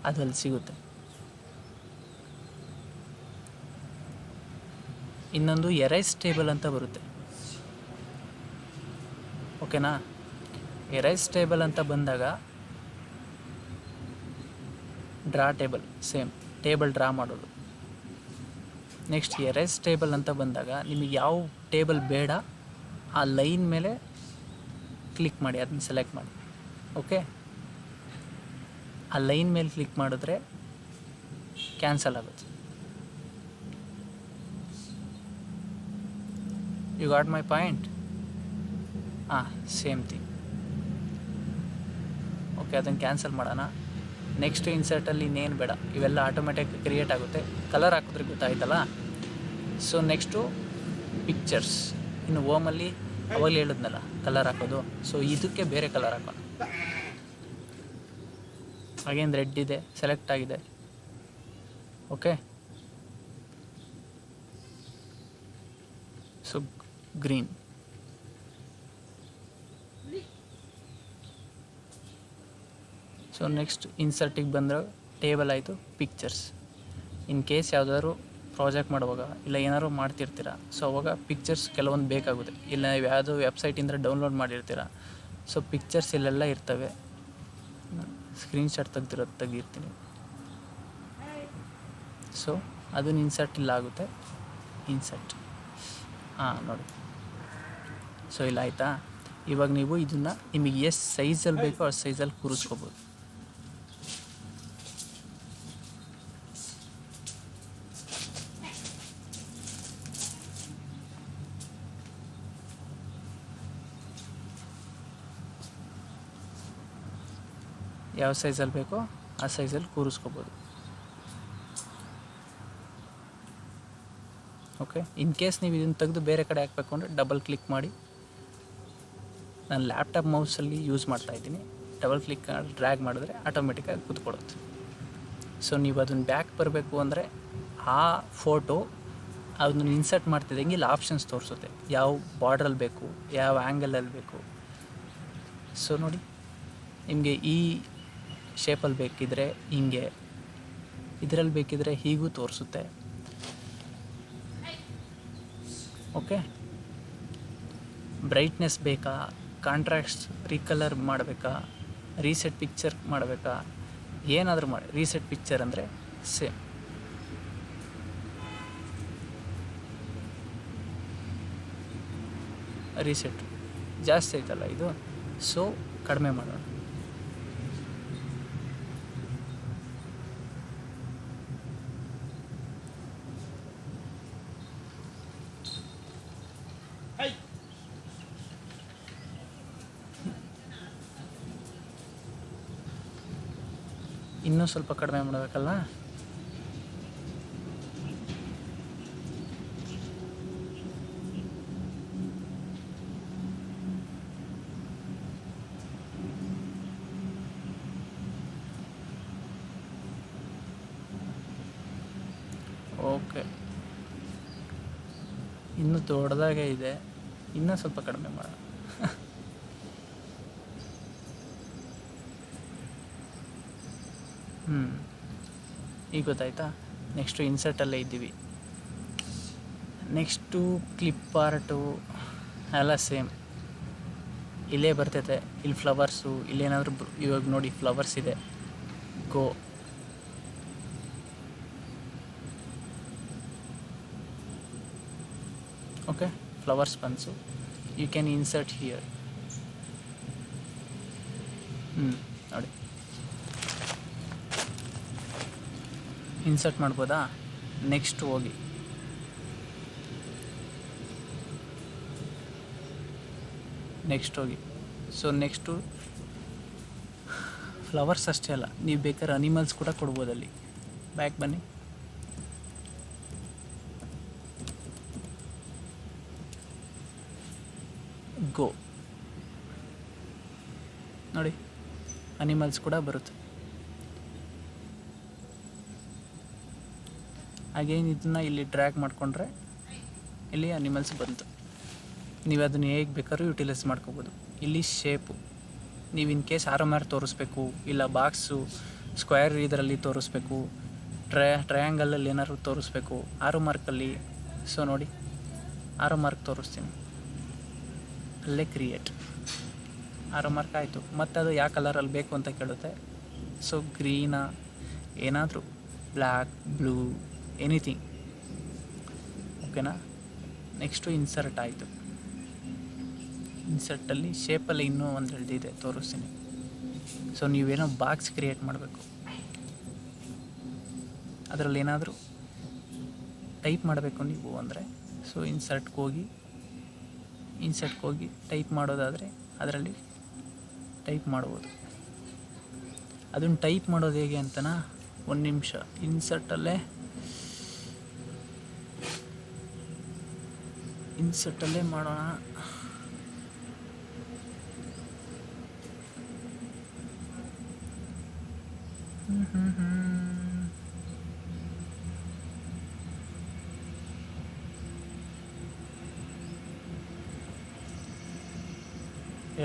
S1: ಅದು ಅಲ್ಲಿ ಸಿಗುತ್ತೆ. ಇನ್ನೊಂದು ಎರೈಸ್ ಟೇಬಲ್ ಅಂತ ಬರುತ್ತೆ. ಓಕೆನಾ, ಎರೈಸ್ ಟೇಬಲ್ ಅಂತ ಬಂದಾಗ draw table, same table draw ಮಾಡೋದು. ನೆಕ್ಸ್ಟ್ ಎರೈಸ್ ಟೇಬಲ್ ಅಂತ ಬಂದಾಗ ನಿಮಗೆ ಯಾವ ಟೇಬಲ್ ಬೇಡ ಆ ಲೈನ್ ಮೇಲೆ ಕ್ಲಿಕ್ ಮಾಡಿ, ಅದನ್ನ ಸೆಲೆಕ್ಟ್ ಮಾಡಿ. ಓಕೆ, ಆ ಲೈನ್ ಮೇಲೆ ಕ್ಲಿಕ್ ಮಾಡಿದ್ರೆ ಕ್ಯಾನ್ಸಲ್ ಆಗುತ್ತೆ. You got my point? Same thing. Okay, ಅದನ್ನು ಕ್ಯಾನ್ಸಲ್ ಮಾಡೋಣ. ನೆಕ್ಸ್ಟ್ ಇನ್ಸರ್ಟಲ್ಲಿ ಇನ್ನೇನು ಬೇಡ, ಇವೆಲ್ಲ ಆಟೋಮೆಟಿಕ್ ಕ್ರಿಯೇಟ್ ಆಗುತ್ತೆ. ಕಲರ್ ಹಾಕಿದ್ರೆ ಗೊತ್ತಾಯ್ತಲ್ಲ. So next pictures. ಇನ್ನು ಓಮಲ್ಲಿ ಅವಾಗಲೇ ಹೇಳಿದ್ನಲ್ಲ ಕಲರ್ ಹಾಕೋದು. ಸೊ ಇದಕ್ಕೆ ಬೇರೆ ಕಲರ್ ಹಾಕೋಣ. ಅಗೇನ್ ರೆಡ್ ಇದೆ, ಸೆಲೆಕ್ಟ್ ಆಗಿದೆ. Okay, so green. So next ಇನ್ಸರ್ಟಿಗೆ ಬಂದರೆ ಟೇಬಲ್ ಆಯಿತು, ಪಿಕ್ಚರ್ಸ್. ಇನ್ ಕೇಸ್ ಯಾವುದಾದ್ರು ಪ್ರಾಜೆಕ್ಟ್ ಮಾಡುವಾಗ ಇಲ್ಲ ಏನಾದ್ರು ಮಾಡ್ತಿರ್ತೀರ, ಸೊ ಅವಾಗ ಪಿಕ್ಚರ್ಸ್ ಕೆಲವೊಂದು ಬೇಕಾಗುತ್ತೆ. ಇಲ್ಲ ನೀವು ಯಾವುದೋ ವೆಬ್ಸೈಟಿಂದ ಡೌನ್ಲೋಡ್ ಮಾಡಿರ್ತೀರ. ಸೊ ಪಿಕ್ಚರ್ಸ್ ಇಲ್ಲೆಲ್ಲ ಇರ್ತವೆ. ಸ್ಕ್ರೀನ್ಶಾಟ್ ತೆಗಿರ್ತೀನಿ. ಸೊ ಅದನ್ನು ಇನ್ಸರ್ಟ್ ಇಲ್ಲ ಆಗುತ್ತೆ. ಇನ್ಸರ್ಟ್ ನೋಡಿ. ಸೊ ಇಲ್ಲ ಆಯಿತಾ. ಇವಾಗ ನೀವು ಇದನ್ನು ನಿಮಗೆ ಎಷ್ಟು ಸೈಜಲ್ಲಿ ಬೇಕೋ ಅಷ್ಟು ಸೈಜಲ್ಲಿ ಕೂರಿಸ್ಕೋಬೋದು. ಯಾವ ಸೈಜಲ್ಲಿ ಬೇಕೋ ಆ ಸೈಜಲ್ಲಿ ಕೂರಿಸ್ಕೋಬೋದು. ಓಕೆ, ಇನ್ ಕೇಸ್ ನೀವು ಇದನ್ನು ತೆಗೆದು ಬೇರೆ ಕಡೆ ಹಾಕಬೇಕು ಅಂದರೆ ಡಬಲ್ ಕ್ಲಿಕ್ ಮಾಡಿ. ನಾನು ಲ್ಯಾಪ್ಟಾಪ್ ಮೌಸಲ್ಲಿ ಯೂಸ್ ಮಾಡ್ತಾಯಿದ್ದೀನಿ. ಡಬಲ್ ಕ್ಲಿಕ್ ಡ್ರ್ಯಾಗ್ ಮಾಡಿದ್ರೆ ಆಟೋಮೆಟಿಕ್ಕಾಗಿ ಕೂತ್ಕೊಳ್ಳುತ್ತೆ. ಸೊ ನೀವು ಅದನ್ನು ಬ್ಯಾಕ್ ಬರಬೇಕು ಅಂದರೆ ಆ ಫೋಟೋ ಅದನ್ನು ಇನ್ಸರ್ಟ್ ಮಾಡ್ತಿದ್ದಂಗೆ ಇಲ್ಲಿ ಆಪ್ಷನ್ಸ್ ತೋರಿಸುತ್ತೆ. ಯಾವ ಬಾರ್ಡ್ರಲ್ಲಿ ಬೇಕು, ಯಾವ ಆ್ಯಂಗಲಲ್ಲಿ ಬೇಕು. ಸೊ ನೋಡಿ, ನಿಮಗೆ ಈ ಶೇಪಲ್ಲಿ ಬೇಕಿದ್ರೆ ಹಿಂಗೆ, ಇದರಲ್ಲಿ ಬೇಕಿದ್ರೆ ಹೀಗೂ ತೋರಿಸುತ್ತೆ. ಓಕೆ, ಬ್ರೈಟ್ನೆಸ್ ಬೇಕಾ, ಕಾಂಟ್ರಾಸ್ಟ್ ರೀಕಲರ್ ಮಾಡಬೇಕಾ, ರೀಸೆಟ್ ಪಿಕ್ಚರ್ ಮಾಡಬೇಕಾ, ಏನಾದರೂ ಮಾಡಿ. ರೀಸೆಟ್ ಪಿಕ್ಚರ್ ಅಂದರೆ ಸೇಮ್ ರೀಸೆಟ್ ಜಾಸ್ತಿ ಐತಲ್ಲ ಇದು, ಸೊ ಕಡಿಮೆ ಮಾಡೋಣ. ಇನ್ನೂ ಸ್ವಲ್ಪ ಕಡಿಮೆ ಮಾಡಬೇಕಲ್ಲ. ಓಕೆ, ಇನ್ನೂ ದೊಡ್ಡದಾಗೆ ಇದೆ, ಇನ್ನೂ ಸ್ವಲ್ಪ ಕಡಿಮೆ ಮಾಡೋಣ. ಈಗ ಗೊತ್ತಾಯ್ತಾ. ನೆಕ್ಸ್ಟು ಇನ್ಸರ್ಟಲ್ಲೇ ಇದ್ದೀವಿ. ನೆಕ್ಸ್ಟು ಕ್ಲಿಪ್ ಆರ್ಟು ಎಲ್ಲ ಸೇಮ್ ಇಲ್ಲೇ ಬರ್ತೈತೆ. ಇಲ್ಲಿ ಫ್ಲವರ್ಸು, ಇಲ್ಲೇನಾದರೂ ಇವಾಗ ನೋಡಿ ಫ್ಲವರ್ಸ್ ಇದೆ. ಗೋ, ಓಕೆ, ಫ್ಲವರ್ಸ್ ಬಂತು. You can insert here. ನೋಡಿ ಇನ್ಸರ್ಟ್ ಮಾಡ್ಬೋದಾ. ನೆಕ್ಸ್ಟ್ ಹೋಗಿ ಸೊ ನೆಕ್ಸ್ಟು ಫ್ಲವರ್ಸ್ ಅಷ್ಟೇ ಅಲ್ಲ, ನೀವು ಬೇಕಾದ್ರೆ ಅನಿಮಲ್ಸ್ ಕೂಡ ಕೊಡ್ಬೋದಲ್ಲಿ. ಬ್ಯಾಕ್ ಬನ್ನಿ. ಗೋ, ನೋಡಿ ಅನಿಮಲ್ಸ್ ಕೂಡ ಬರುತ್ತೆ. ಅಗೇನ್ ಇದನ್ನು ಇಲ್ಲಿ ಡ್ರ್ಯಾಗ್ ಮಾಡಿಕೊಂಡ್ರೆ ಇಲ್ಲಿ ಅನಿಮಲ್ಸ್ ಬಂತು. ನೀವು ಅದನ್ನು ಹೇಗೆ ಬೇಕಾದ್ರೂ ಯುಟಿಲೈಸ್ ಮಾಡ್ಕೋಬೋದು. ಇಲ್ಲಿ ಶೇಪು, ನೀವು ಇನ್ ಕೇಸ್ ಆರ್ ತೋರಿಸ್ಬೇಕು, ಇಲ್ಲ ಬಾಕ್ಸು ಸ್ಕ್ವೇರ್ ಇದರಲ್ಲಿ ತೋರಿಸ್ಬೇಕು, ಟ್ರಯಾಂಗಲಲ್ಲಿ ಏನಾದ್ರು ತೋರಿಸ್ಬೇಕು, ಮಾರ್ಕಲ್ಲಿ. ಸೊ ನೋಡಿ ಮಾರ್ಕ್ ತೋರಿಸ್ತೀನಿ, ಅಲ್ಲೇ ಕ್ರಿಯೇಟ್ ಮಾರ್ಕ್ ಆಯಿತು. ಮತ್ತು ಅದು ಯಾವ ಕಲರಲ್ಲಿ ಬೇಕು ಅಂತ ಕೇಳುತ್ತೆ. ಸೊ ಗ್ರೀನಾ, ಏನಾದರೂ ಬ್ಲ್ಯಾಕ್, ಬ್ಲೂ, ಎನಿಥಿಂಗ್. ಓಕೆನಾ. ನೆಕ್ಸ್ಟು ಇನ್ಸರ್ಟ್ ಆಯಿತು. ಇನ್ಸರ್ಟಲ್ಲಿ ಶೇಪಲ್ಲಿ ಇನ್ನೂ ಒಂದು ಇದೆ, ತೋರಿಸ್ತೀನಿ. ಸೊ ನೀವೇನೋ ಬಾಕ್ಸ್ ಕ್ರಿಯೇಟ್ ಮಾಡಬೇಕು, ಅದರಲ್ಲಿ ಏನಾದರೂ ಟೈಪ್ ಮಾಡಬೇಕು ನೀವು ಅಂದರೆ, ಸೊ ಇನ್ಸರ್ಟ್ಗೆ ಹೋಗಿ ಟೈಪ್ ಮಾಡೋದಾದರೆ ಅದರಲ್ಲಿ ಟೈಪ್ ಮಾಡ್ಬೋದು. ಅದನ್ನು ಟೈಪ್ ಮಾಡೋದು ಹೇಗೆ ಅಂತನಾ, ಒಂದು ನಿಮಿಷ. ಇನ್ಸರ್ಟಲ್ಲೇ ಮಾಡೋಣ.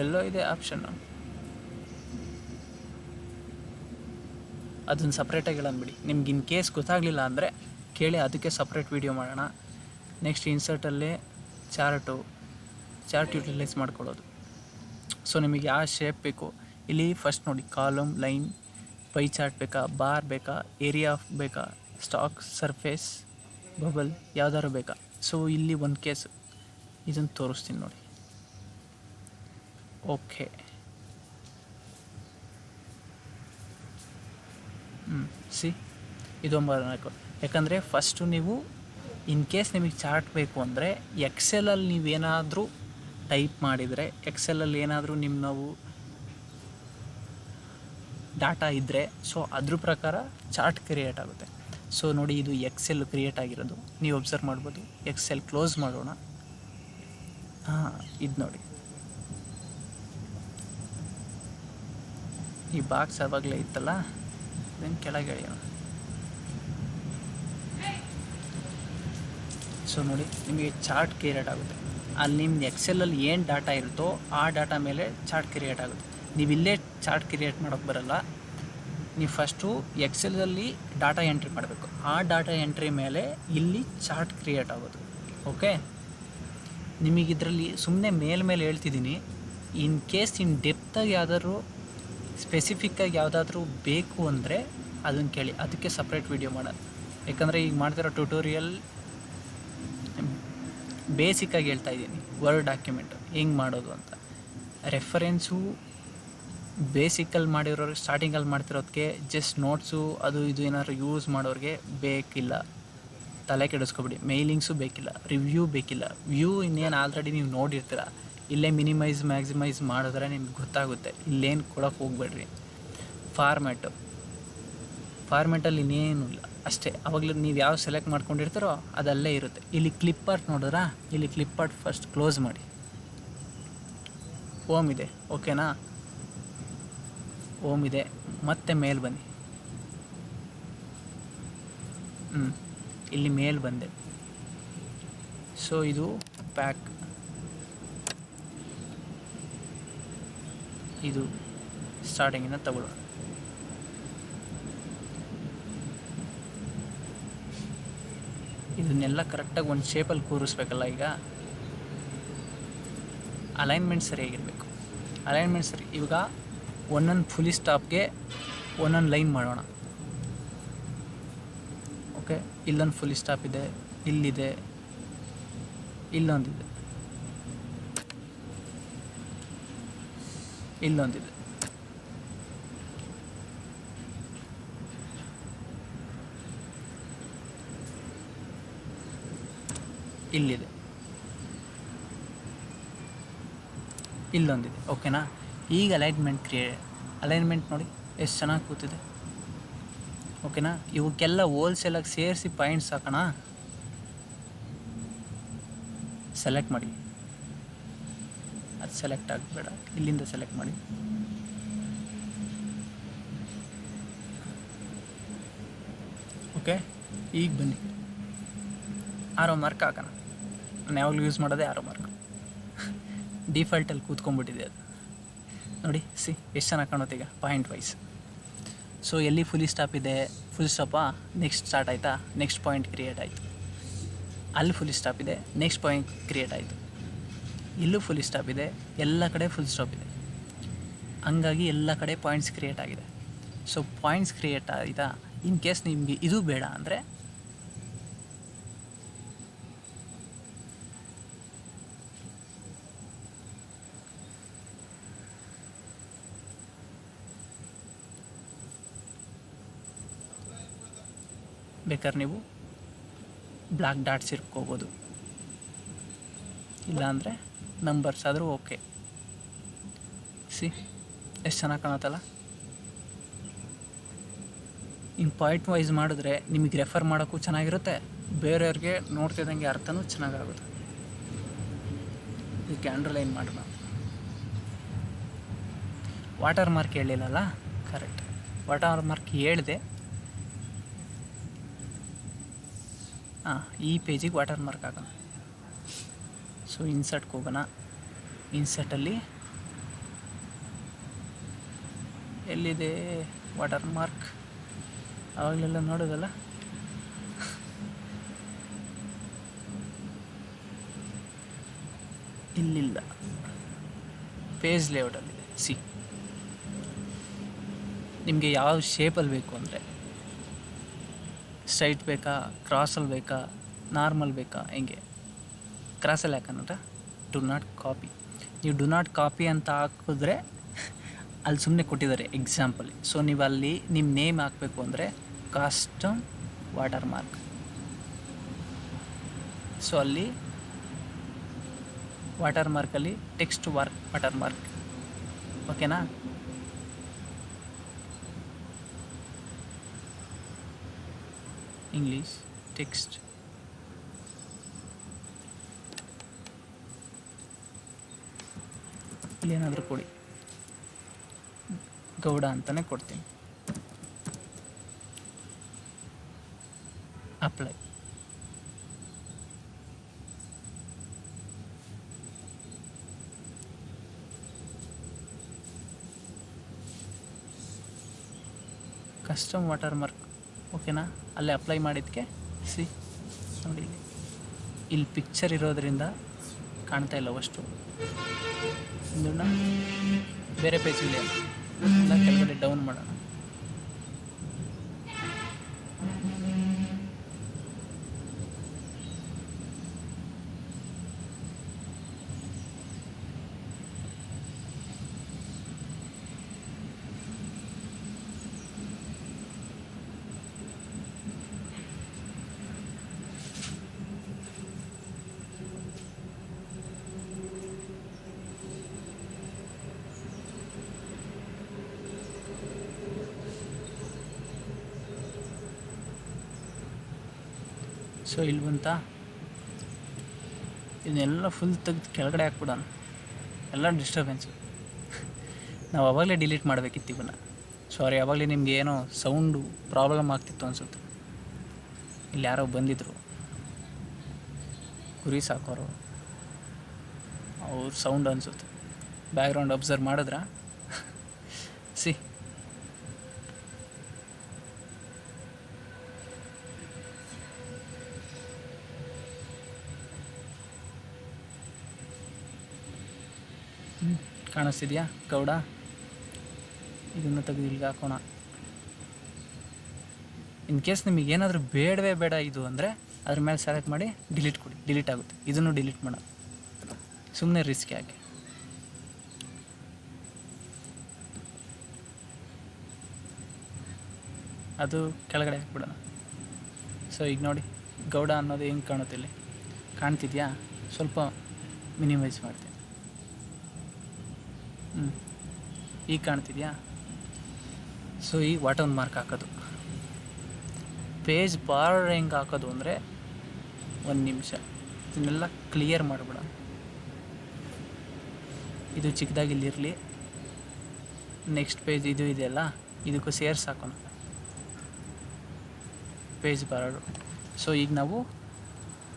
S1: ಎಲ್ಲೋ ಇದೆ ಆಪ್ಷನ್ನು, ಅದನ್ನು ಸಪ್ರೇಟಾಗಿ ಹೇಳಂಬಿಡಿ. ನಿಮ್ಗೆ ಇನ್ ಕೇಸ್ ಗೊತ್ತಾಗಲಿಲ್ಲ ಅಂದರೆ ಕೇಳಿ, ಅದಕ್ಕೆ ಸಪ್ರೇಟ್ ವೀಡಿಯೋ ಮಾಡೋಣ. ನೆಕ್ಸ್ಟ್ ಇನ್ಸರ್ಟಲ್ಲೇ ಚಾರ್ಟ್ ಯುಟಿಲೈಸ್ ಮಾಡ್ಕೊಳ್ಳೋದು. ಸೊ ನಿಮಗೆ ಯಾವ ಶೇಪ್ ಬೇಕು ಇಲ್ಲಿ ಫಸ್ಟ್ ನೋಡಿ, ಕಾಲಮ್, ಲೈನ್, ಪೈ ಚಾರ್ಟ್ ಬೇಕಾ, ಬಾರ್ ಬೇಕಾ, ಏರಿಯಾ ಬೇಕಾ, ಸ್ಟಾಕ್, ಸರ್ಫೇಸ್, ಬಬಲ್, ಯಾವ್ದಾದ್ರು ಬೇಕಾ. ಸೊ ಇಲ್ಲಿ ಒಂದು ಕೇಸ್ ಇದನ್ನು ತೋರಿಸ್ತೀನಿ ನೋಡಿ. ಓಕೆ, ಇದು ಯಾಕಂದರೆ ಫಸ್ಟು ನೀವು ಇನ್ ಕೇಸ್ ನಿಮಗೆ ಚಾರ್ಟ್ ಬೇಕು ಅಂದರೆ ಎಕ್ಸೆಲಲ್ಲಿ ನೀವೇನಾದರೂ ಟೈಪ್ ಮಾಡಿದರೆ, ಎಕ್ಸೆಲಲ್ಲಿ ಏನಾದರೂ ನಾವು ಡಾಟಾ ಇದ್ದರೆ, ಸೊ ಅದ್ರ ಪ್ರಕಾರ ಚಾರ್ಟ್ ಕ್ರಿಯೇಟ್ ಆಗುತ್ತೆ. ಸೊ ನೋಡಿ, ಇದು ಎಕ್ಸೆಲ್ ಕ್ರಿಯೇಟ್ ಆಗಿರೋದು ನೀವು ಅಬ್ಸರ್ವ್ ಮಾಡ್ಬೋದು. ಎಕ್ಸೆಲ್ ಕ್ಲೋಸ್ ಮಾಡೋಣ. ಇದು ನೋಡಿ, ಈ ಬಾಕ್ಸ್ ಆವಾಗಲೇ ಇತ್ತಲ್ಲ, ಇದನ್ನು ಕೆಳಗೆ ಎಳೆಯೋಣ. ಸೊ ನೋಡಿ, ನಿಮಗೆ ಚಾರ್ಟ್ ಕ್ರಿಯೇಟ್ ಆಗುತ್ತೆ. ಅಲ್ಲಿ ನಿಮ್ಮ ಎಕ್ಸೆಲಲ್ಲಿ ಏನು ಡಾಟಾ ಇರುತ್ತೋ ಆ ಡಾಟಾ ಮೇಲೆ ಚಾರ್ಟ್ ಕ್ರಿಯೇಟ್ ಆಗುತ್ತೆ. ನೀವು ಇಲ್ಲೇ ಚಾರ್ಟ್ ಕ್ರಿಯೇಟ್ ಮಾಡೋಕ್ಕೆ ಬರಲ್ಲ. ನೀವು ಫಸ್ಟು ಎಕ್ಸೆಲಲ್ಲಿ ಡಾಟಾ ಎಂಟ್ರಿ ಮಾಡಬೇಕು. ಆ ಡಾಟಾ ಎಂಟ್ರಿ ಮೇಲೆ ಇಲ್ಲಿ ಚಾರ್ಟ್ ಕ್ರಿಯೇಟ್ ಆಗೋದು. ಓಕೆ, ನಿಮಗಿದ್ರಲ್ಲಿ ಸುಮ್ಮನೆ ಮೇಲೆ ಹೇಳ್ತಿದ್ದೀನಿ. ಇನ್ ಕೇಸ್ ಡೆಪ್ತಾಗಿ ಯಾವ್ದಾದ್ರು ಸ್ಪೆಸಿಫಿಕ್ಕಾಗಿ ಯಾವುದಾದ್ರೂ ಬೇಕು ಅಂದರೆ ಅದನ್ನು ಕೇಳಿ, ಅದಕ್ಕೆ ಸಪ್ರೇಟ್ ವೀಡಿಯೋ ಮಾಡೋದು. ಯಾಕಂದರೆ ಈಗ ಮಾಡ್ತಿರೋ ಟ್ಯುಟೋರಿಯಲ್ ಬೇಸಿಕ್ಕಾಗಿ ಹೇಳ್ತಾ ಇದ್ದೀನಿ, ವರ್ಡ್ ಡಾಕ್ಯುಮೆಂಟ್. ಹೆಂಗೆ ಮಾಡೋದು ಅಂತ. ರೆಫರೆನ್ಸು ಬೇಸಿಕಲ್ಲಿ ಮಾಡಿರೋರಿಗೆ, ಸ್ಟಾರ್ಟಿಂಗಲ್ಲಿ ಮಾಡ್ತಿರೋದಕ್ಕೆ ಜಸ್ಟ್ ನೋಟ್ಸು ಅದು ಇದು ಏನಾದ್ರು ಯೂಸ್ ಮಾಡೋರಿಗೆ ಬೇಕಿಲ್ಲ, ತಲೆ ಕೆಡಿಸ್ಕೊಬಿಡಿ. ಮೇಲಿಂಗ್ಸು ಬೇಕಿಲ್ಲ, ರಿವ್ಯೂ ಬೇಕಿಲ್ಲ. ವ್ಯೂ ಇನ್ನೇನು ಆಲ್ರೆಡಿ ನೀವು ನೋಡಿರ್ತೀರ. ಇಲ್ಲೇ ಮಿನಿಮೈಸ್ ಮ್ಯಾಕ್ಸಿಮೈಸ್ ಮಾಡಿದ್ರೆ ನಿಮ್ಗೆ ಗೊತ್ತಾಗುತ್ತೆ. ಇಲ್ಲೇನು ಕೊಡೋಕ್ಕೆ ಹೋಗ್ಬೇಡ್ರಿ. ಫಾರ್ಮ್ಯಾಟಲ್ಲಿ ಇನ್ನೇನು ಇಲ್ಲ, ಅಷ್ಟೇ. ಅವಾಗಲೂ ನೀವು ಯಾವ ಸೆಲೆಕ್ಟ್ ಮಾಡ್ಕೊಂಡಿರ್ತೀರೋ ಅದಲ್ಲೇ ಇರುತ್ತೆ. ಇಲ್ಲಿ ಕ್ಲಿಪ್ ಆರ್ಟ್ ನೋಡಿದ್ರಾ, ಇಲ್ಲಿ ಕ್ಲಿಪ್ ಆರ್ಟ್ ಫಸ್ಟ್ ಕ್ಲೋಸ್ ಮಾಡಿ. ಓಮ್ ಇದೆ, ಓಕೆನಾ? ಓಮ್ ಇದೆ, ಮತ್ತೆ ಮೇಲೆ ಬನ್ನಿ. ಇಲ್ಲಿ ಮೇಲೆ ಬಂದೆ. ಸೊ ಇದು ಪ್ಯಾಕ್, ಇದು ಸ್ಟಾರ್ಟಿಂಗಿಂದ ತಗೊಳ್ಳೋಣ. ಇದನ್ನೆಲ್ಲ ಕರೆಕ್ಟಾಗಿ ಒಂದು ಶೇಪಲ್ಲಿ ಕೂರಿಸ್ಬೇಕಲ್ಲ. ಈಗ ಅಲೈನ್ಮೆಂಟ್ ಸರಿಯಾಗಿರಬೇಕು. ಅಲೈನ್ಮೆಂಟ್ ಸರಿ. ಇವಾಗ ಒಂದೊಂದು ಫುಲಿ ಸ್ಟಾಪ್ಗೆ ಒಂದೊಂದು ಲೈನ್ ಮಾಡೋಣ. ಓಕೆ, ಇಲ್ಲೊಂದು ಫುಲಿ ಸ್ಟಾಪ್ ಇದೆ, ಇಲ್ಲಿದೆ, ಇಲ್ಲೊಂದಿದೆ, ಇಲ್ಲೊಂದಿದೆ. ಇಲ್ಲಿದೆ, ಇಲ್ಲೊಂದಿದೆ. ಓಕೆನಾ? ಈಗ ಅಲೈನ್ಮೆಂಟ್ ನೋಡಿ ಎಷ್ಟು ಚೆನ್ನಾಗಿ ಕೂತಿದೆ. ಓಕೆನಾ? ಇವಕ್ಕೆಲ್ಲ ಹೋಲ್ಸೇಲಾಗಿ ಸೇರಿಸಿ ಪಾಯಿಂಟ್ಸ್ ಹಾಕೋಣ. ಸೆಲೆಕ್ಟ್ ಮಾಡಿ, ಅದು ಸೆಲೆಕ್ಟ್ ಆಗಬೇಡ, ಇಲ್ಲಿಂದ ಸೆಲೆಕ್ಟ್ ಮಾಡಿ. ಓಕೆ, ಈಗ ಬನ್ನಿ ಆರೋ ಮಾರ್ಕ್ ಹಾಕೋಣ. ನಾನು ಯಾವಾಗಲೂ ಯೂಸ್ ಮಾಡೋದೇ ಆರೋ ಮಾರ್ಕ್. ಡಿಫಾಲ್ಟಲ್ಲಿ ಕೂತ್ಕೊಂಡ್ಬಿಟ್ಟಿದೆ ಅದು ನೋಡಿ. ಎಷ್ಟು ಚೆನ್ನಾಗಿ ಕಾಣುತ್ತೆ ಈಗ ಪಾಯಿಂಟ್ ವೈಸ್. ಸೊ ಎಲ್ಲಿ ಫುಲಿ ಸ್ಟಾಪ್ ಇದೆ, ಫುಲ್ ಸ್ಟಾಪಾ, ನೆಕ್ಸ್ಟ್ ಸ್ಟಾರ್ಟ್ ಆಯಿತಾ, ನೆಕ್ಸ್ಟ್ ಪಾಯಿಂಟ್ ಕ್ರಿಯೇಟ್ ಆಯಿತು. ಅಲ್ಲಿ ಫುಲಿ ಸ್ಟಾಪ್ ಇದೆ, ನೆಕ್ಸ್ಟ್ ಪಾಯಿಂಟ್ ಕ್ರಿಯೇಟ್ ಆಯಿತು. ಇಲ್ಲೂ ಫುಲಿ ಸ್ಟಾಪ್ ಇದೆ, ಎಲ್ಲ ಕಡೆ ಫುಲ್ ಸ್ಟಾಪ್ ಇದೆ. ಹಂಗಾಗಿ ಎಲ್ಲ ಕಡೆ ಪಾಯಿಂಟ್ಸ್ ಕ್ರಿಯೇಟ್ ಆಗಿದೆ. ಸೊ ಪಾಯಿಂಟ್ಸ್ ಕ್ರಿಯೇಟ್ ಆಯಿತಾ. ಇನ್ ಕೇಸ್ ನಿಮಗೆ ಇದು ಬೇಡ ಅಂದರೆ ಬೇಕಾದ್ರೆ ನೀವು ಬ್ಲ್ಯಾಕ್ ಡಾಟ್ಸ್ ಇಟ್ಕೋಬೋದು, ಇಲ್ಲಾಂದರೆ ನಂಬರ್ಸ್ ಆದರೂ ಓಕೆ. ಎಷ್ಟು ಚೆನ್ನಾಗಿ ಕಾಣುತ್ತಲ್ಲ. ಇನ್ನು ಪಾಯಿಂಟ್ ವೈಸ್ ಮಾಡಿದ್ರೆ ನಿಮಗೆ ರೆಫರ್ ಮಾಡೋಕ್ಕೂ ಚೆನ್ನಾಗಿರುತ್ತೆ, ಬೇರೆಯವ್ರಿಗೆ ನೋಡ್ತಿದ್ದಂಗೆ ಅರ್ಥನೂ ಚೆನ್ನಾಗಾಗುತ್ತೆ. ಇದಕ್ಕೆ ಅಂಡರ್ಲೈನ್ ಮಾಡೋಣ. ವಾಟರ್ ಮಾರ್ಕ್ ಹೇಳಿಲ್ಲಲ್ಲ, ಕರೆಕ್ಟ್. ವಾಟರ್ ಮಾರ್ಕ್ ಹೇಳಿದೆ. ಈ ಪೇಜಿಗೆ ವಾಟರ್ ಮಾರ್ಕ್ ಹಾಕೋಣ. ಸೊ ಇನ್ಸರ್ಟ್ಗೆ ಹೋಗೋಣ. ಇನ್ಸರ್ಟಲ್ಲಿ ಎಲ್ಲಿದೆ ವಾಟರ್ ಮಾರ್ಕ್? ಆವಾಗಲೆಲ್ಲ ನೋಡೋದಲ್ಲ. ಇಲ್ಲಿಲ್ಲ, ಪೇಜ್ ಲೇಔಟಲ್ಲಿದೆ. ನಿಮಗೆ ಯಾವ ಶೇಪಲ್ಲಿ ಬೇಕು ಅಂದರೆ, ಸ್ಟ್ರೈಟ್ ಬೇಕಾ, ಕ್ರಾಸಲ್ಲಿ ಬೇಕಾ, ನಾರ್ಮಲ್ ಬೇಕಾ, ಹೆಂಗೆ? ಕ್ರಾಸಲ್ಲಿ ಯಾಕಂದ್ರೆ ಡು ನಾಟ್ ಕಾಪಿ. ನೀವು ಡು ನಾಟ್ ಕಾಪಿ ಅಂತ ಹಾಕಿದ್ರೆ ಅಲ್ಲಿ ಸುಮ್ಮನೆ ಕೊಟ್ಟಿದ್ದಾರೆ ಎಕ್ಸಾಂಪಲ್. ಸೊ ನೀವು ಅಲ್ಲಿ ನಿಮ್ಮ ನೇಮ್ ಹಾಕಬೇಕು ಅಂದರೆ ಕಸ್ಟಮ್ ವಾಟರ್ ಮಾರ್ಕ್. ಸೊ ಅಲ್ಲಿ ವಾಟರ್ ಮಾರ್ಕಲ್ಲಿ ಟೆಕ್ಸ್ಟ್ ವಾಟರ್ ಮಾರ್ಕ್, ಓಕೆನಾ? English text. ಇಲ್ಲೇನಾದರೂ ಕೊಡಿ, ಗೌಡ ಅಂತಲೇ ಕೊಡ್ತೀನಿ. ಅಪ್ಲೈ. ಕಸ್ಟಮ್ ವಾಟರ್ ಮಾರ್ಕ್, ಓಕೆನಾ? ಅಲ್ಲೇ ಅಪ್ಲೈ ಮಾಡಿದ್ದಕ್ಕೆ ನೋಡಿ, ಇಲ್ಲಿ ಪಿಕ್ಚರ್ ಇರೋದ್ರಿಂದ ಕಾಣ್ತಾ ಇಲ್ಲ ಅಷ್ಟು. ಇದನ್ನ ಬೇರೆ ಪೇಜಲ್ಲಿ ಎಲ್ಲ ಕೆಳಗಡೆ ಡೌನ್ ಮಾಡೋಣ. ಸೊ ಇಲ್ಲಿ ಬಂತ, ಇದನ್ನೆಲ್ಲ ಫುಲ್ ತೆಗೆದು ಕೆಳಗಡೆ ಹಾಕ್ಬಿಡೋಣ, ಎಲ್ಲ ಡಿಸ್ಟರ್ಬೆನ್ಸು. ನಾವು ಅವಾಗಲೇ ಡಿಲೀಟ್ ಮಾಡಬೇಕಿತ್ತು ಇವನ್ನ. ಸಾರಿ, ಆವಾಗಲೇ ನಿಮ್ಗೆ ಏನೋ ಸೌಂಡು ಪ್ರಾಬ್ಲಮ್ ಆಗ್ತಿತ್ತು ಅನಿಸುತ್ತೆ. ಇಲ್ಲಿ ಯಾರೋ ಬಂದಿದ್ದರು, ಕುರಿ ಸಾಕೋರು, ಅವ್ರ ಸೌಂಡ್ ಅನಿಸುತ್ತೆ. ಬ್ಯಾಕ್ಗ್ರೌಂಡ್ ಅಬ್ಸರ್ವ್ ಮಾಡಿದ್ರಾ? ಸಿ, ಕಾಣಿಸ್ತಿದ್ಯಾ ಗೌಡ? ಇದನ್ನು ತೆಗೆದು ಇಲ್ಲಿಗೆ ಹಾಕೋಣ. ಇನ್ ಕೇಸ್ ನಿಮಗೆ ಏನಾದರೂ ಬೇಡವೇ ಬೇಡ ಇದು ಅಂದರೆ ಅದ್ರ ಮೇಲೆ ಸೆಲೆಕ್ಟ್ ಮಾಡಿ ಡಿಲೀಟ್ ಕೊಡಿ, ಡಿಲೀಟ್ ಆಗುತ್ತೆ. ಇದನ್ನು ಡಿಲೀಟ್ ಮಾಡೋಣ, ಸುಮ್ಮನೆ ರಿಸ್ಕ್ ಯಾಕೆ. ಅದು ಕೆಳಗಡೆ ಹಾಕ್ಬಿಡೋಣ. ಸೊ ಈಗ ನೋಡಿ, ಗೌಡ ಅನ್ನೋದು ಹೆಂಗೆ ಕಾಣುತ್ತೆ ಇಲ್ಲಿ, ಕಾಣ್ತಿದ್ಯಾ? ಸ್ವಲ್ಪ ಮಿನಿಮೈಸ್ ಮಾಡ್ತೀನಿ. ಈಗ ಕಾಣ್ತಿದ್ಯಾ? ಸೊ ಈಗ ವಾಟರ್ ಮಾರ್ಕ್ ಹಾಕೋದು, ಪೇಜ್ ಬಾರ್ ಹೆಂಗೆ ಹಾಕೋದು ಅಂದರೆ, ಒಂದು ನಿಮಿಷ ಇದನ್ನೆಲ್ಲ ಕ್ಲಿಯರ್ ಮಾಡಿಬಿಡ. ಇದು ಚಿಕ್ಕದಾಗಿ ಇಲ್ಲಿರಲಿ. ನೆಕ್ಸ್ಟ್ ಪೇಜ್ ಇದು ಇದೆಯಲ್ಲ, ಇದಕ್ಕೂ ಸೇರ್ಸಿ ಹಾಕೋಣ ಪೇಜ್ ಬಾರ್ಡು. ಸೊ ಈಗ ನಾವು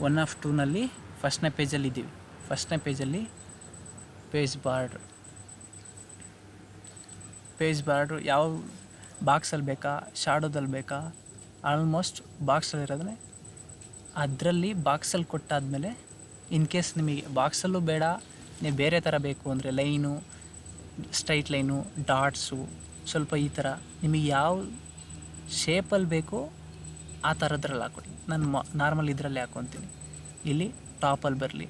S1: 1 of 2ನಲ್ಲಿ ಫಸ್ಟ್ನೇ ಪೇಜಲ್ಲಿ ಇದ್ದೀವಿ. ಫಸ್ಟ್ನೇ ಪೇಜಲ್ಲಿ ಪೇಜ್ ಬಾರ್ಡ್ರು ಯಾವ ಬಾಕ್ಸಲ್ಲಿ ಬೇಕಾ, ಶಾಡೋದಲ್ಲಿ ಬೇಕಾ, ಆಲ್ಮೋಸ್ಟ್ ಬಾಕ್ಸಲ್ಲಿರೋದ್ರೆ ಅದರಲ್ಲಿ ಬಾಕ್ಸಲ್ಲಿ ಕೊಟ್ಟಾದಮೇಲೆ, ಇನ್ ಕೇಸ್ ನಿಮಗೆ ಬಾಕ್ಸಲ್ಲೂ ಬೇಡ, ನೀವು ಬೇರೆ ಥರ ಬೇಕು ಅಂದರೆ ಲೈನು, ಸ್ಟ್ರೈಟ್ ಲೈನು, ಡಾಟ್ಸು, ಸ್ವಲ್ಪ ಈ ಥರ ನಿಮಗೆ ಯಾವ ಶೇಪಲ್ಲಿ ಬೇಕೋ ಆ ಥರದ್ರಲ್ಲಿ ಹಾಕ್ಕೊಡಿ. ನಾನು ನಾರ್ಮಲ್ ಇದರಲ್ಲಿ ಹಾಕ್ಕೊತೀನಿ. ಇಲ್ಲಿ ಟಾಪಲ್ಲಿ ಬರಲಿ,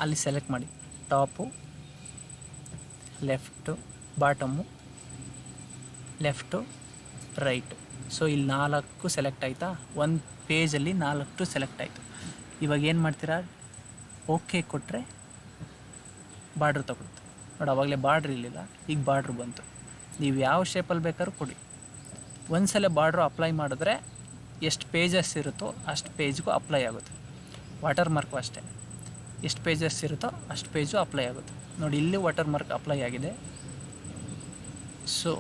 S1: ಅಲ್ಲಿ ಸೆಲೆಕ್ಟ್ ಮಾಡಿ, top, left, bottom, left, right. So ಇಲ್ಲಿ 4 ಸೆಲೆಕ್ಟ್ ಆಯಿತಾ? ಒಂದು ಪೇಜಲ್ಲಿ 4 ಸೆಲೆಕ್ಟ್ ಆಯಿತು. ಇವಾಗ ಏನು ಮಾಡ್ತೀರಾ, ಓಕೆ ಕೊಟ್ಟರೆ ಬಾರ್ಡ್ರ್ ತಗೊಳುತ್ತೆ ನೋಡಿ. ಆವಾಗಲೇ ಬಾರ್ಡ್ರ್ ಇರಲಿಲ್ಲ, ಈಗ ಬಾರ್ಡ್ರ್ ಬಂತು. ನೀವು ಯಾವ ಶೇಪಲ್ಲಿ ಬೇಕಾದ್ರೂ ಕೊಡಿ. ಒಂದು ಸಲ ಬಾರ್ಡ್ರು ಅಪ್ಲೈ ಮಾಡಿದ್ರೆ ಎಷ್ಟು ಪೇಜಸ್ ಇರುತ್ತೋ ಅಷ್ಟು ಪೇಜ್ಗೂ ಅಪ್ಲೈ ಆಗುತ್ತೆ. ವಾಟರ್ ಮಾರ್ಕು ಅಷ್ಟೇ, ಎಷ್ಟು ಪೇಜಸ್ ಇರುತ್ತೋ ಅಷ್ಟು ಪೇಜು ಅಪ್ಲೈ ಆಗುತ್ತೆ ನೋಡಿ. ಇಲ್ಲಿ ವಾಟರ್ ಮಾರ್ಕ್ ಅಪ್ಲೈ ಆಗಿದೆ. ಸೊ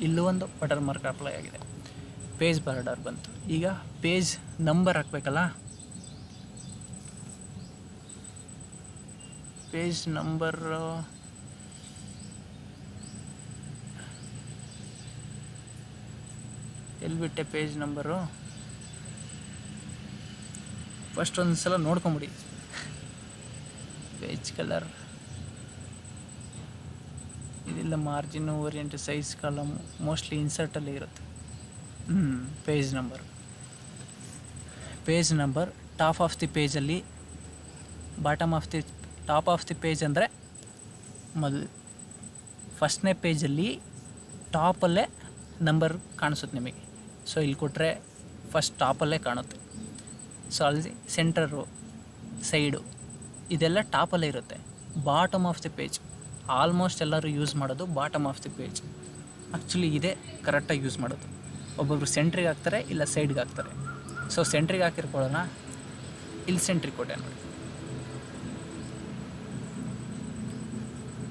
S1: ಇಲ್ಲೂ ಒಂದು ವಾಟರ್ ಮಾರ್ಕ್ ಅಪ್ಲೈ ಆಗಿದೆ. ಪೇಜ್ ಬಾರ್ಡರ್ ಬಂತು. ಈಗ ಪೇಜ್ ನಂಬರ್ ಹಾಕಬೇಕಲ್ಲ, ಪೇಜ್ ನಂಬರ್ ಎಲ್ಲಿ ಬಿಟ್ಟೆ? ಪೇಜ್ ನಂಬರು ಫಸ್ಟ್ ಒಂದು ಸಲ ನೋಡ್ಕೊಂಬಿಡಿ. ಪೇಜ್ ಕಲರ್ ಇದಿಲ್ಲ, margin, orient, size, column, mostly ಇನ್ಸರ್ಟಲ್ಲೇ ಇರುತ್ತೆ. Page number top of the ಪೇಜಲ್ಲಿ, ಟಾಪ್ ಆಫ್ ದಿ ಪೇಜ್ ಅಂದರೆ ಫಸ್ಟ್ನೇ ಪೇಜಲ್ಲಿ ಟಾಪಲ್ಲೇ ನಂಬರ್ ಕಾಣಿಸುತ್ತೆ ನಿಮಗೆ. ಸೊ ಇಲ್ಲಿ ಕೊಟ್ಟರೆ ಫಸ್ಟ್ ಟಾಪಲ್ಲೇ ಕಾಣುತ್ತೆ. ಸೊ ಅಲ್ಲಿ ಸೆಂಟರು, ಸೈಡು ಇದೆಲ್ಲ ಟಾಪಲ್ಲೇ ಇರುತ್ತೆ. Bottom of the page almost ಎಲ್ಲರೂ ಯೂಸ್ ಮಾಡೋದು bottom of the page. Actually ಇದೇ ಕರೆಕ್ಟಾಗಿ ಯೂಸ್ ಮಾಡೋದು. ಒಬ್ಬೊಬ್ಬರು ಸೆಂಟ್ರಿಗೆ ಹಾಕ್ತಾರೆ, ಇಲ್ಲ ಸೈಡ್ಗೆ ಹಾಕ್ತಾರೆ. ಸೊ ಸೆಂಟ್ರಿಗೆ ಹಾಕಿರ್ಕೊಳ್ಳೋಣ, ಇಲ್ಲಿ ಸೆಂಟ್ರಿಗೆ ಕೊಟ್ಟೆ ನೋಡಿ.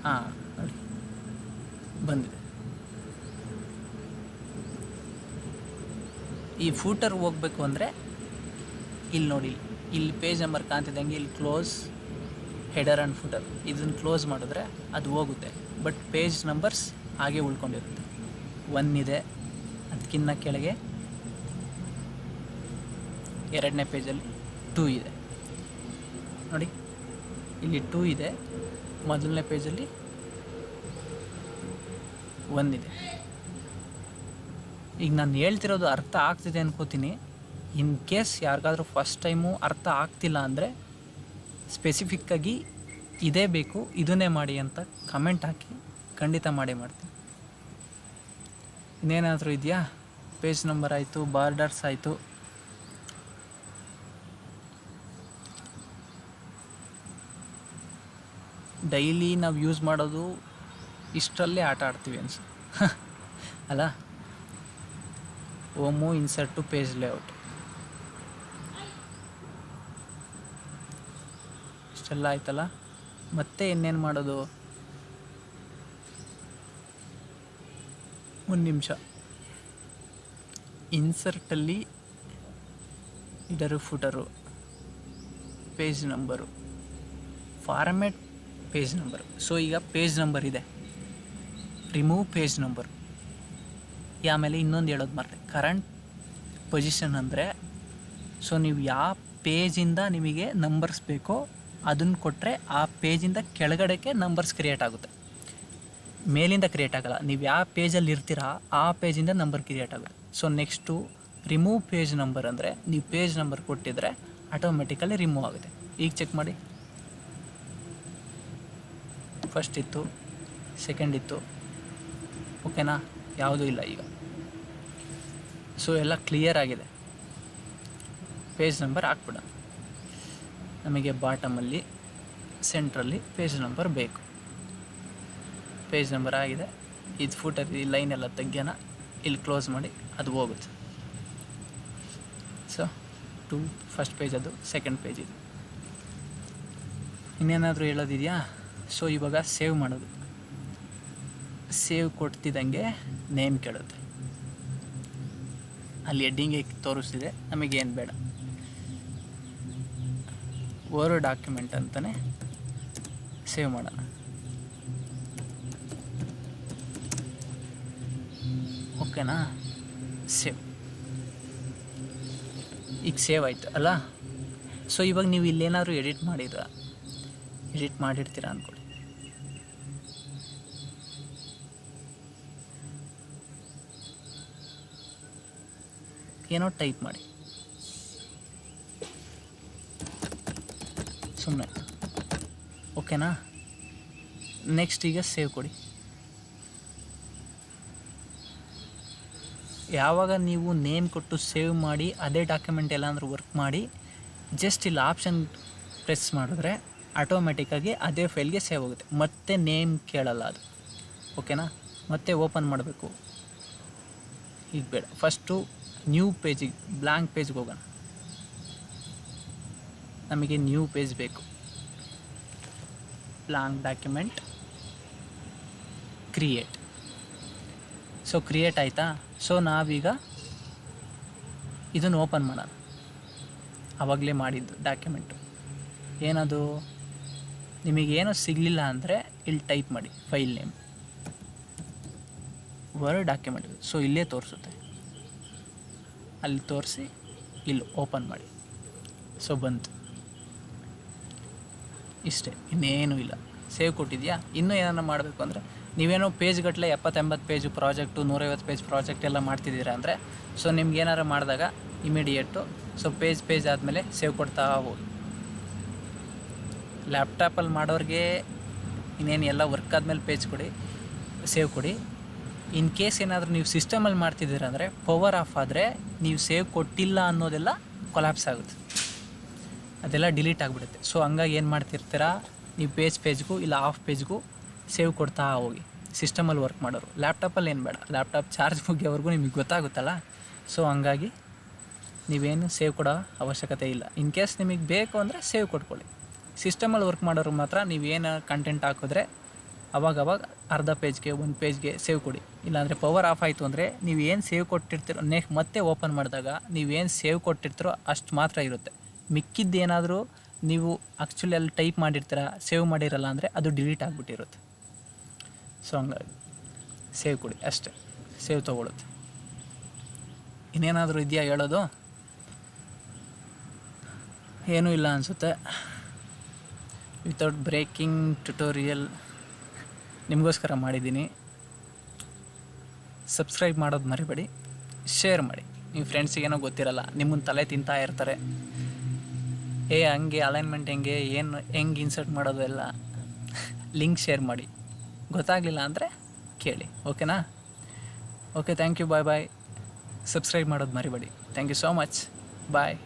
S1: ಹಾಂ ನೋಡಿ ಬಂದಿದೆ. ಈ ಫೂಟರ್ ಹೋಗಬೇಕು ಅಂದರೆ ಇಲ್ಲಿ ನೋಡಿ, ಇಲ್ಲಿ ಪೇಜ್ ನಂಬರ್ ಕಾಣ್ತಿದ್ದಂಗೆ ಇಲ್ಲಿ ಕ್ಲೋಸ್ ಹೆಡರ್ ಆ್ಯಂಡ್ ಫೂಟರ್, ಇದನ್ನು ಕ್ಲೋಸ್ ಮಾಡಿದ್ರೆ ಅದು ಹೋಗುತ್ತೆ. ಬಟ್ ಪೇಜ್ ನಂಬರ್ಸ್ ಹಾಗೆ ಉಳ್ಕೊಂಡಿರುತ್ತೆ. 1 ಇದೆ, ಅದಕ್ಕಿಂತ ಕೆಳಗೆ 2ನೇ ಪೇಜಲ್ಲಿ 2 ಇದೆ ನೋಡಿ. ಇಲ್ಲಿ 2 ಇದೆ, ಮೊದಲನೇ ಪೇಜಲ್ಲಿ 1 ಇದೆ. ಈಗ ನಾನು ಹೇಳ್ತಿರೋದು ಅರ್ಥ ಆಗ್ತಿದೆ ಅನ್ಕೋತೀನಿ. ಇನ್ ಕೇಸ್ ಯಾರಿಗಾದ್ರೂ ಫಸ್ಟ್ ಟೈಮು ಅರ್ಥ ಆಗ್ತಿಲ್ಲ ಅಂದರೆ ಸ್ಪೆಸಿಫಿಕ್ಕಾಗಿ ಇದೇ ಬೇಕು, ಇದನ್ನೇ ಮಾಡಿ ಅಂತ ಕಮೆಂಟ್ ಹಾಕಿ, ಖಂಡಿತ ಮಾಡೇ ಮಾಡ್ತೀನಿ. ಇನ್ನೇನಾದರೂ ಇದೆಯಾ? ಪೇಜ್ ನಂಬರ್ ಆಯಿತು, ಬಾರ್ಡರ್ಸ್ ಆಯಿತು. ಡೈಲಿ ನಾವು ಯೂಸ್ ಮಾಡೋದು ಇಷ್ಟರಲ್ಲೇ ಆಟ ಆಡ್ತೀವಿ ಅನ್ಸು ಅಲ್ಲ. Home, insert, page layout. ಇಷ್ಟೆಲ್ಲ ಆಯ್ತಲ್ಲ, ಮತ್ತೆ ಇನ್ನೇನು ಮಾಡೋದು? ಒಂದು ನಿಮಿಷ. ಇನ್ಸರ್ಟಲ್ಲಿ ಇದರು footer, page number, format page number. So ಈಗ ಪೇಜ್ ನಂಬರ್ ಇದೆ, ರಿಮೂವ್ ಪೇಜ್ ನಂಬರ್. ಆಮೇಲೆ ಇನ್ನೊಂದು ಹೇಳೋದು ಮರ್ತೆ, ಕರೆಂಟ್ ಪೊಸಿಷನ್ ಅಂದರೆ, ಸೊ ನೀವು ಯಾವ ಪೇಜಿಂದ ನಿಮಗೆ ನಂಬರ್ಸ್ ಬೇಕೋ ಅದನ್ನು ಕೊಟ್ಟರೆ ಆ ಪೇಜಿಂದ ಕೆಳಗಡೆಗೆ ನಂಬರ್ಸ್ ಕ್ರಿಯೇಟ್ ಆಗುತ್ತೆ, ಮೇಲಿಂದ ಕ್ರಿಯೇಟ್ ಆಗಲ್ಲ. ನೀವು ಯಾವ ಪೇಜಲ್ಲಿ ಇರ್ತೀರಾ ಆ ಪೇಜಿಂದ ನಂಬರ್ ಕ್ರಿಯೇಟ್ ಆಗುತ್ತೆ. So next remove page number ಅಂದರೆ, ನೀವು ಪೇಜ್ ನಂಬರ್ ಕೊಟ್ಟಿದ್ರೆ ಆಟೋಮೆಟಿಕಲಿ ರಿಮೂವ್ ಆಗುತ್ತೆ. ಈಗ ಚೆಕ್ ಮಾಡಿ, ಫಸ್ಟ್ ಇತ್ತು, ಸೆಕೆಂಡ್ ಇತ್ತು, ಓಕೆನಾ? ಯಾವುದೂ ಇಲ್ಲ ಈಗ. ಸೊ ಎಲ್ಲ ಕ್ಲಿಯರ್ ಆಗಿದೆ. ಪೇಜ್ ನಂಬರ್ ಹಾಕ್ಬಿಡ. ನಮಗೆ ಬಾಟಮಲ್ಲಿ ಸೆಂಟ್ರಲ್ಲಿ ಪೇಜ್ ನಂಬರ್ ಬೇಕು. ಪೇಜ್ ನಂಬರ್ ಆಗಿದೆ. ಇದು ಫೂಟರ್ ಈ ಲೈನ್ ಎಲ್ಲ ತೆಗ್ಯೋಣ, ಇಲ್ಲಿ ಕ್ಲೋಸ್ ಮಾಡಿ ಅದು ಹೋಗುತ್ತೆ. ಸೊ ಫಸ್ಟ್ ಪೇಜ್ ಅದು, ಸೆಕೆಂಡ್ ಪೇಜ್ ಇದು. ಇನ್ನೇನಾದರೂ ಹೇಳೋದಿದೆಯಾ? ಸೊ ಇವಾಗ ಸೇವ್ ಮಾಡೋದು. ಸೇವ್ ಕೊಡ್ತಿದ್ದಂಗೆ ನೇಮ್ ಕೇಳುತ್ತೆ, ಅಲ್ಲಿ ಹೆಡ್ಡಿಂಗೆ ತೋರಿಸ್ತಿದೆ, ನಮಗೇನು ಬೇಡ. ವರ್ಡ್ ಡಾಕ್ಯುಮೆಂಟ್ ಅಂತಲೇ ಸೇವ್ ಮಾಡೋಣ. ಓಕೆನಾ? ಸೇವ್. ಈಗ ಸೇವ್ ಆಯಿತು ಅಲ್ಲ? ಸೊ ಇವಾಗ ನೀವು ಇಲ್ಲೇನಾದರೂ ಎಡಿಟ್ ಮಾಡಿರ್ತೀರ ಅಂದ್ಕೊಳ್ಳಿ. ಏನೋ ಟೈಪ್ ಮಾಡಿ ಸುಮ್ಮನೆ, ಓಕೆನಾ? ನೆಕ್ಸ್ಟ್ ಈಗ ಸೇವ್ ಕೊಡಿ. ಯಾವಾಗ ನೀವು ನೇಮ್ ಕೊಟ್ಟು ಸೇವ್ ಮಾಡಿ ಅದೇ ಡಾಕ್ಯುಮೆಂಟ್ ಎಲ್ಲಾಂದ್ರೂ ವರ್ಕ್ ಮಾಡಿ, ಜಸ್ಟ್ ಇಲ್ಲಿ ಆಪ್ಷನ್ ಪ್ರೆಸ್ ಮಾಡಿದ್ರೆ ಆಟೋಮೆಟಿಕ್ಕಾಗಿ ಅದೇ ಫೈಲ್ಗೆ ಸೇವ್ ಆಗುತ್ತೆ. ಮತ್ತೆ ನೇಮ್ ಕೇಳಲ್ಲ ಅದು, ಓಕೆನಾ? ಮತ್ತೆ ಓಪನ್ ಮಾಡಬೇಕು. ಈಗ ಬೇಡ, ಫಸ್ಟು ನ್ಯೂ ಪೇಜಿಗೆ, ಬ್ಲ್ಯಾಂಕ್ ಪೇಜ್ಗೆ ಹೋಗೋಣ. ನಮಗೆ ನ್ಯೂ ಪೇಜ್ ಬೇಕು. Blank document, create. So create ಆಯಿತಾ? ಸೊ ನಾವೀಗ ಇದನ್ನು ಓಪನ್ ಮಾಡೋಣ. ಆವಾಗಲೇ ಮಾಡಿದ್ದು ಡಾಕ್ಯುಮೆಂಟು. ಏನದು? ನಿಮಗೇನೋ ಸಿಗಲಿಲ್ಲ ಅಂದರೆ ಇಲ್ಲಿ ಟೈಪ್ ಮಾಡಿ file name, word document. So ಇಲ್ಲೇ ತೋರಿಸುತ್ತೆ, ಅಲ್ಲಿ ತೋರಿಸಿ ಇಲ್ಲಿ ಓಪನ್ ಮಾಡಿ. ಸೊ ಬಂತು, ಇಷ್ಟೇ, ಇನ್ನೇನೂ ಇಲ್ಲ. ಸೇವ್ ಕೊಟ್ಟಿದೆಯಾ? ಇನ್ನೂ ಏನಾರ ಮಾಡಬೇಕು ಅಂದರೆ, ನೀವೇನೋ ಪೇಜ್ಗಟ್ಟಲೆ 70-80 ಪೇಜು ಪ್ರಾಜೆಕ್ಟು, 150 ಪೇಜ್ ಪ್ರಾಜೆಕ್ಟ್ ಎಲ್ಲ ಮಾಡ್ತಿದ್ದೀರಾ ಅಂದರೆ, ಸೊ ನಿಮ್ಗೆ ಏನಾರು ಮಾಡಿದಾಗ ಇಮಿಡಿಯೇಟು ಸೊ ಪೇಜ್ ಆದಮೇಲೆ ಸೇವ್ ಕೊಡ್ತಾ ಹೋಗಿ. ಲ್ಯಾಪ್ಟಾಪಲ್ಲಿ ಮಾಡೋರಿಗೆ ಇನ್ನೇನು ಎಲ್ಲ ವರ್ಕ್ ಆದಮೇಲೆ ಸೇವ್ ಕೊಡಿ. ಇನ್ ಕೇಸ್ ಏನಾದರೂ ನೀವು ಸಿಸ್ಟಮಲ್ಲಿ ಮಾಡ್ತಿದ್ದೀರ ಅಂದರೆ, ಪವರ್ ಆಫ್ ಆದರೆ ನೀವು ಸೇವ್ ಕೊಟ್ಟಿಲ್ಲ ಅನ್ನೋದೆಲ್ಲ ಕೊಲ್ಯಾಪ್ಸ್ ಆಗುತ್ತೆ, ಅದೆಲ್ಲ ಡಿಲೀಟ್ ಆಗಿಬಿಡುತ್ತೆ. ಸೊ ಹಂಗಾಗಿ ಏನು ಮಾಡ್ತಿರ್ತೀರಾ ನೀವು, ಪೇಜ್ಗೂ ಇಲ್ಲ ಆಫ್ ಪೇಜ್ಗೂ ಸೇವ್ ಕೊಡ್ತಾ ಹೋಗಿ. ಸಿಸ್ಟಮಲ್ಲಿ ವರ್ಕ್ ಮಾಡೋರು, ಲ್ಯಾಪ್ಟಾಪಲ್ಲಿ ಏನು ಬೇಡ, ಲ್ಯಾಪ್ಟಾಪ್ ಚಾರ್ಜ್ ಮುಗಿಯೋವರೆಗೂ ನಿಮಗೆ ಗೊತ್ತಾಗುತ್ತಲ್ಲ. ಸೊ ಹಂಗಾಗಿ ನೀವೇನು ಸೇವ್ ಕೊಡೋ ಅವಶ್ಯಕತೆ ಇಲ್ಲ. ಇನ್ ಕೇಸ್ ನಿಮಗೆ ಬೇಕು ಅಂದರೆ ಸೇವ್ ಕೊಟ್ಕೊಳ್ಳಿ. ಸಿಸ್ಟಮಲ್ಲಿ ವರ್ಕ್ ಮಾಡೋರು ಮಾತ್ರ ನೀವೇನು ಕಂಟೆಂಟ್ ಹಾಕಿದ್ರೆ ಅವಾಗವಾಗ ಅರ್ಧ ಪೇಜ್ಗೆ, 1 ಪೇಜ್ಗೆ ಸೇವ್ ಕೊಡಿ. ಇಲ್ಲಾಂದರೆ ಪವರ್ ಆಫ್ ಆಯಿತು ಅಂದರೆ ನೀವು ಏನು ಸೇವ್ ಕೊಟ್ಟಿರ್ತೀರೋ ಮತ್ತೆ ಓಪನ್ ಮಾಡಿದಾಗ ನೀವೇನು ಸೇವ್ ಕೊಟ್ಟಿರ್ತೀರೋ ಅಷ್ಟು ಮಾತ್ರ ಇರುತ್ತೆ. ಮಿಕ್ಕಿದ್ದೇನಾದರೂ ನೀವು ಆ್ಯಕ್ಚುಲಿ ಅಲ್ಲಿ ಟೈಪ್ ಮಾಡಿರ್ತೀರ, ಸೇವ್ ಮಾಡಿರಲ್ಲ ಅಂದರೆ ಅದು ಡಿಲೀಟ್ ಆಗಿಬಿಟ್ಟಿರುತ್ತೆ. ಸೊ ಹಂಗಾಗಿ ಸೇವ್ ಕೊಡಿ ಅಷ್ಟೇ, ಸೇವ್ ತೊಗೊಳುತ್ತೆ. ಇನ್ನೇನಾದರೂ ಇದೆಯಾ ಹೇಳೋದು? ಏನೂ ಇಲ್ಲ ಅನಿಸುತ್ತೆ. ವಿತೌಟ್ ಬ್ರೇಕಿಂಗ್ ಟ್ಯುಟೋರಿಯಲ್ ನಿಮಗೋಸ್ಕರ ಮಾಡಿದ್ದೀನಿ. ಸಬ್ಸ್ಕ್ರೈಬ್ ಮಾಡೋದು ಮರಿಬೇಡಿ, ಶೇರ್ ಮಾಡಿ. ನಿಮ್ಮ ಫ್ರೆಂಡ್ಸಿಗೇನೋ ಗೊತ್ತಿರಲ್ಲ, ನಿಮ್ಮನ್ನು ತಲೆ ತಿಂತಾ ಇರ್ತಾರೆ, ಹಂಗೆ ಅಲೈನ್ಮೆಂಟ್ ಹೆಂಗೆ ಇನ್ಸರ್ಟ್ ಮಾಡೋದು ಎಲ್ಲ ಲಿಂಕ್ ಶೇರ್ ಮಾಡಿ. ಗೊತ್ತಾಗಲಿಲ್ಲ ಅಂದರೆ ಕೇಳಿ, ಓಕೆನಾ? Okay, thank you, bye. Subscribe ಮಾಡೋದು ಮರಿಬೇಡಿ. Thank you so much, bye.